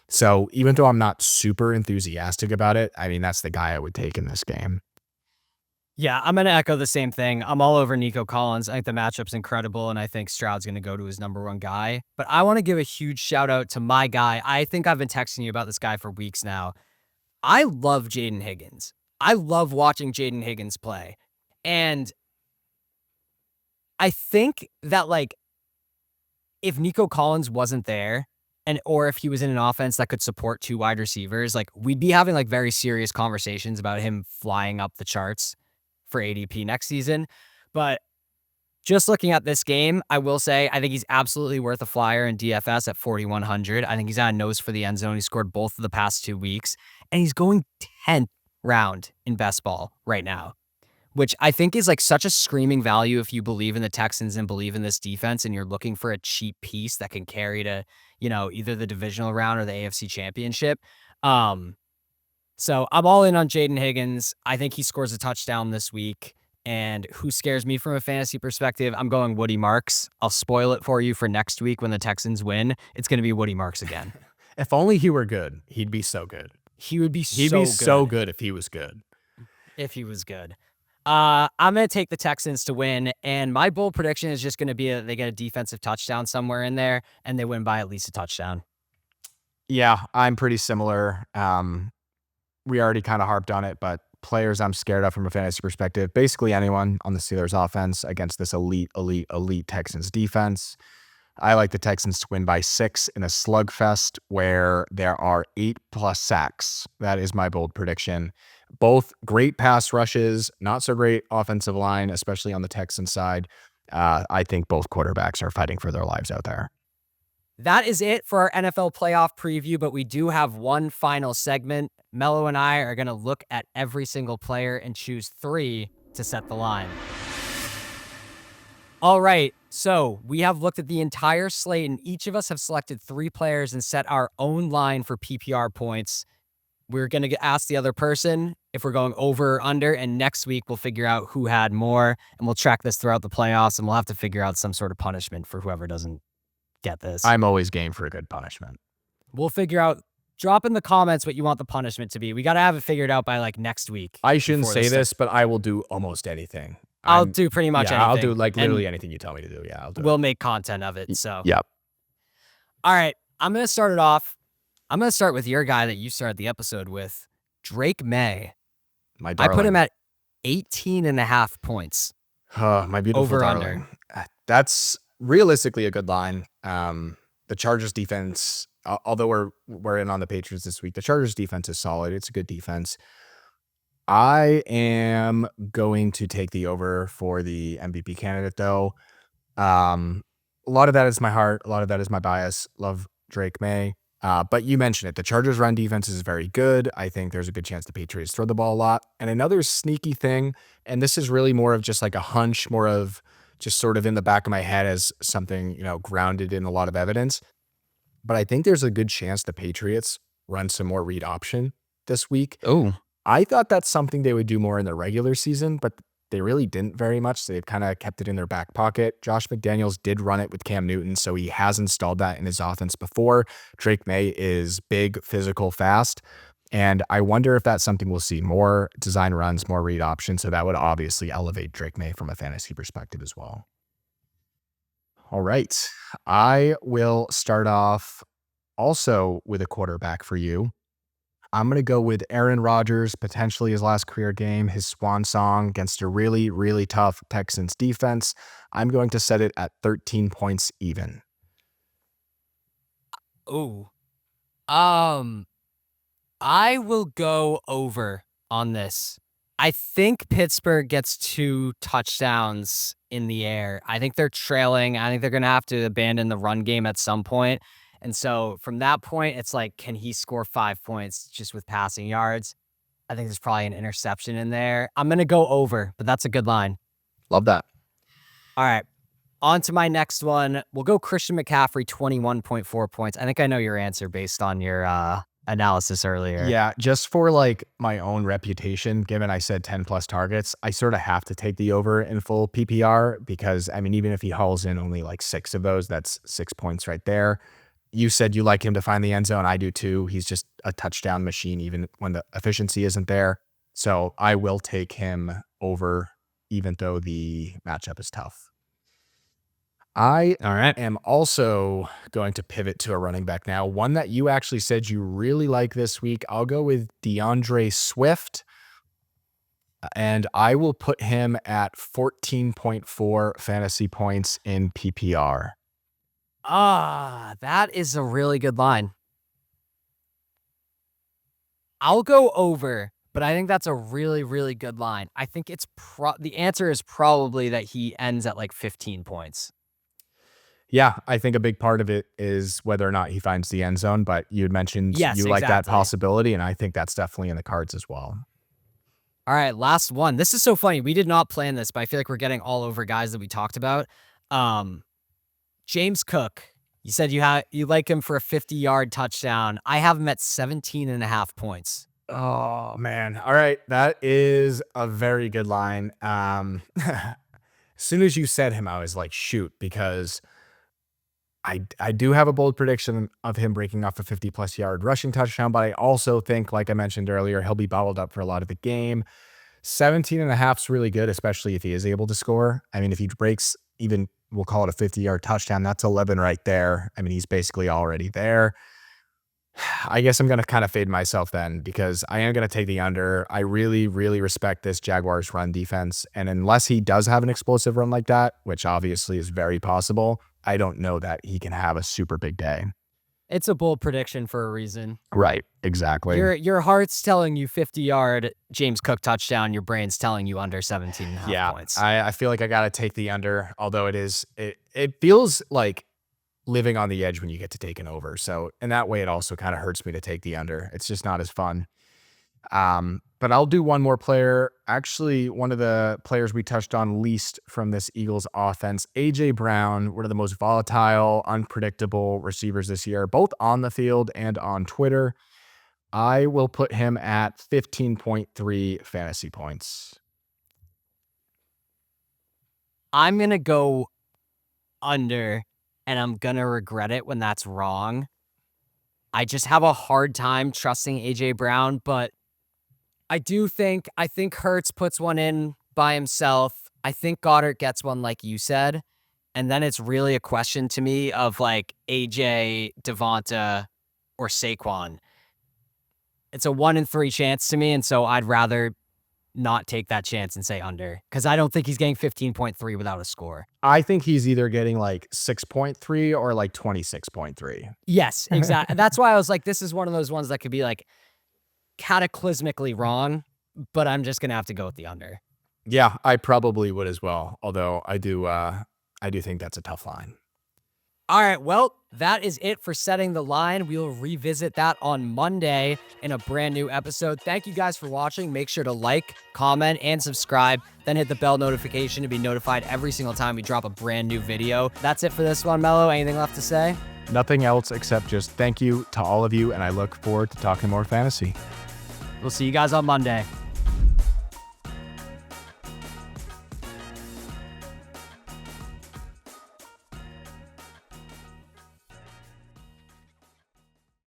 So even though I'm not super enthusiastic about it, I mean, that's the guy I would take in this game. Yeah, I'm going to echo the same thing. I'm all over Nico Collins. I think the matchup's incredible, and I think Stroud's going to go to his number one guy. But I want to give a huge shout out to my guy. I think I've been texting you about this guy for weeks now. I love Jaden Higgins. I love watching Jaden Higgins play. And I think that, like, if Nico Collins wasn't there, or if he was in an offense that could support 2 wide receivers, like, we'd be having like very serious conversations about him flying up the charts for ADP next season. But Just looking at this game, I will say I think he's absolutely worth a flyer in DFS at 4,100. I think he's on nose for the end zone. He scored both of the past 2 weeks, and he's going 10th round in best ball right now, which I think is like such a screaming value if you believe in the Texans and believe in this defense and you're looking for a cheap piece that can carry to, either the divisional round or the AFC Championship. So I'm all in on Jaden Higgins. I think he scores a touchdown this week. And who scares me from a fantasy perspective? I'm going Woody Marks. I'll spoil it for you for next week when the Texans win. It's going to be Woody Marks again. If only he were good, he'd be so good. He would be so good if he was good. If he was good. I'm going to take the Texans to win, and my bold prediction is just going to be that they get a defensive touchdown somewhere in there, and they win by at least a touchdown. Yeah, I'm pretty similar. We already kind of harped on it, but players I'm scared of from a fantasy perspective, basically anyone on the Steelers offense against this elite Texans defense. I like the Texans to win by 6 in a slugfest where there are 8+ sacks. That is my bold prediction. Both great pass rushes, not so great offensive line, especially on the Texans side. I think both quarterbacks are fighting for their lives out there. That is it for our NFL playoff preview, but we do have one final segment. Mello and I are going to look at every single player and choose 3 to set the line. All right, so we have looked at the entire slate, and each of us have selected 3 players and set our own line for PPR points. We're going to ask the other person if we're going over or under, and next week we'll figure out who had more, and we'll track this throughout the playoffs, and we'll have to figure out some sort of punishment for whoever doesn't get this. I'm always game for a good punishment. We'll figure out. Drop in the comments what you want the punishment to be. We got to have it figured out by like next week. I shouldn't say this, but I will do almost anything. I'll do pretty much anything. I'll do like literally anything you tell me to do. Yeah, I'll do We'll make content of it. So, yep. All right, I'm going to start it off. I'm going to start with your guy that you started the episode with, Drake Maye. My darling. I put him at 18.5 points. My beautiful over darling. Under. That's realistically a good line. The Chargers defense, although we're in on the Patriots this week, the Chargers defense is solid. It's a good defense. I am going to take the over for the MVP candidate, though. A lot of that is my heart. A lot of that is my bias. Love Drake Maye. But you mentioned it. The Chargers run defense is very good. I think there's a good chance the Patriots throw the ball a lot. And another sneaky thing, and this is really more of just like a hunch, more of just sort of in the back of my head as something, grounded in a lot of evidence. But I think there's a good chance the Patriots run some more read option this week. Oh, I thought that's something they would do more in the regular season, but they really didn't very much. They've kind of kept it in their back pocket. Josh McDaniels did run it with Cam Newton, so he has installed that in his offense before. Drake Maye is big, physical, fast. And I wonder if that's something we'll see more design runs, more read options. So that would obviously elevate Drake Maye from a fantasy perspective as well. All right. I will start off also with a quarterback for you. I'm going to go with Aaron Rodgers, potentially his last career game, his swan song against a really, really tough Texans defense. I'm going to set it at 13 points even. Ooh. I will go over on this. I think Pittsburgh gets 2 touchdowns in the air. I think they're trailing. I think they're going to have to abandon the run game at some point. And so from that point, it's like, can he score 5 points just with passing yards? I think there's probably an interception in there. I'm going to go over, but that's a good line. Love that. All right. On to my next one. We'll go Christian McCaffrey, 21.4 points. I think I know your answer based on your analysis earlier. Yeah, just for like my own reputation, given I said 10 plus targets, I sort of have to take the over in full PPR because, I mean, even if he hauls in only like 6 of those, that's 6 points right there. You said you like him to find the end zone. I do too. He's just a touchdown machine, even when the efficiency isn't there. So I will take him over, even though the matchup is tough. I am also going to pivot to a running back now, one that you actually said you really like this week. I'll go with DeAndre Swift, and I will put him at 14.4 fantasy points in PPR. That is a really good line. I'll go over, but I think that's a really, really good line. I think it's the answer is probably that he ends at like 15 points. Yeah, I think a big part of it is whether or not he finds the end zone, but you had mentioned Yes, you like that exactly. possibility, and I think that's definitely in the cards as well. All right, last one. This is so funny. We did not plan this, but I feel like we're getting all over guys that we talked about. James Cook. You said you like him for a 50-yard touchdown. I have him at 17.5 points. Oh, man. All right, that is a very good line. As soon as you said him, I was like, shoot, because I do have a bold prediction of him breaking off a 50-plus yard rushing touchdown, but I also think, like I mentioned earlier, he'll be bottled up for a lot of the game. 17.5 is really good, especially if he is able to score. I mean, if he breaks even, we'll call it a 50-yard touchdown, that's 11 right there. I mean, he's basically already there. I guess I'm going to kind of fade myself then because I am going to take the under. I really, really respect this Jaguars run defense. And unless he does have an explosive run like that, which obviously is very possible, I don't know that he can have a super big day. It's a bold prediction for a reason. Right. Exactly. Your heart's telling you 50-yard James Cook touchdown. Your brain's telling you under 17.5 points. I feel like I got to take the under, although it feels like living on the edge when you get to take an over. So in that way, it also kind of hurts me to take the under. It's just not as fun. But I'll do one more player. Actually, one of the players we touched on least from this Eagles offense, A.J. Brown, one of the most volatile, unpredictable receivers this year, both on the field and on Twitter. I will put him at 15.3 fantasy points. I'm going to go under, and I'm going to regret it when that's wrong. I just have a hard time trusting A.J. Brown, but I think Hurts puts one in by himself. I think Goddard gets one like you said. And then it's really a question to me of like AJ, Javonte, or Saquon. It's a 1 in 3 chance to me. And so I'd rather not take that chance and say under because I don't think he's getting 15.3 without a score. I think he's either getting like 6.3 or like 26.3. Yes, exactly. That's why I was like, this is one of those ones that could be like cataclysmically wrong, but I'm just gonna have to go with the under. Yeah, I probably would as well. Although I do think that's a tough line. All right, well, that is it for setting the line. We'll revisit that on Monday in a brand new episode. Thank you guys for watching. Make sure to like, comment, and subscribe. Then hit the bell notification to be notified every single time we drop a brand new video. That's it for this one, Mello. Anything left to say? Nothing else except just thank you to all of you, and I look forward to talking more fantasy. We'll see you guys on Monday.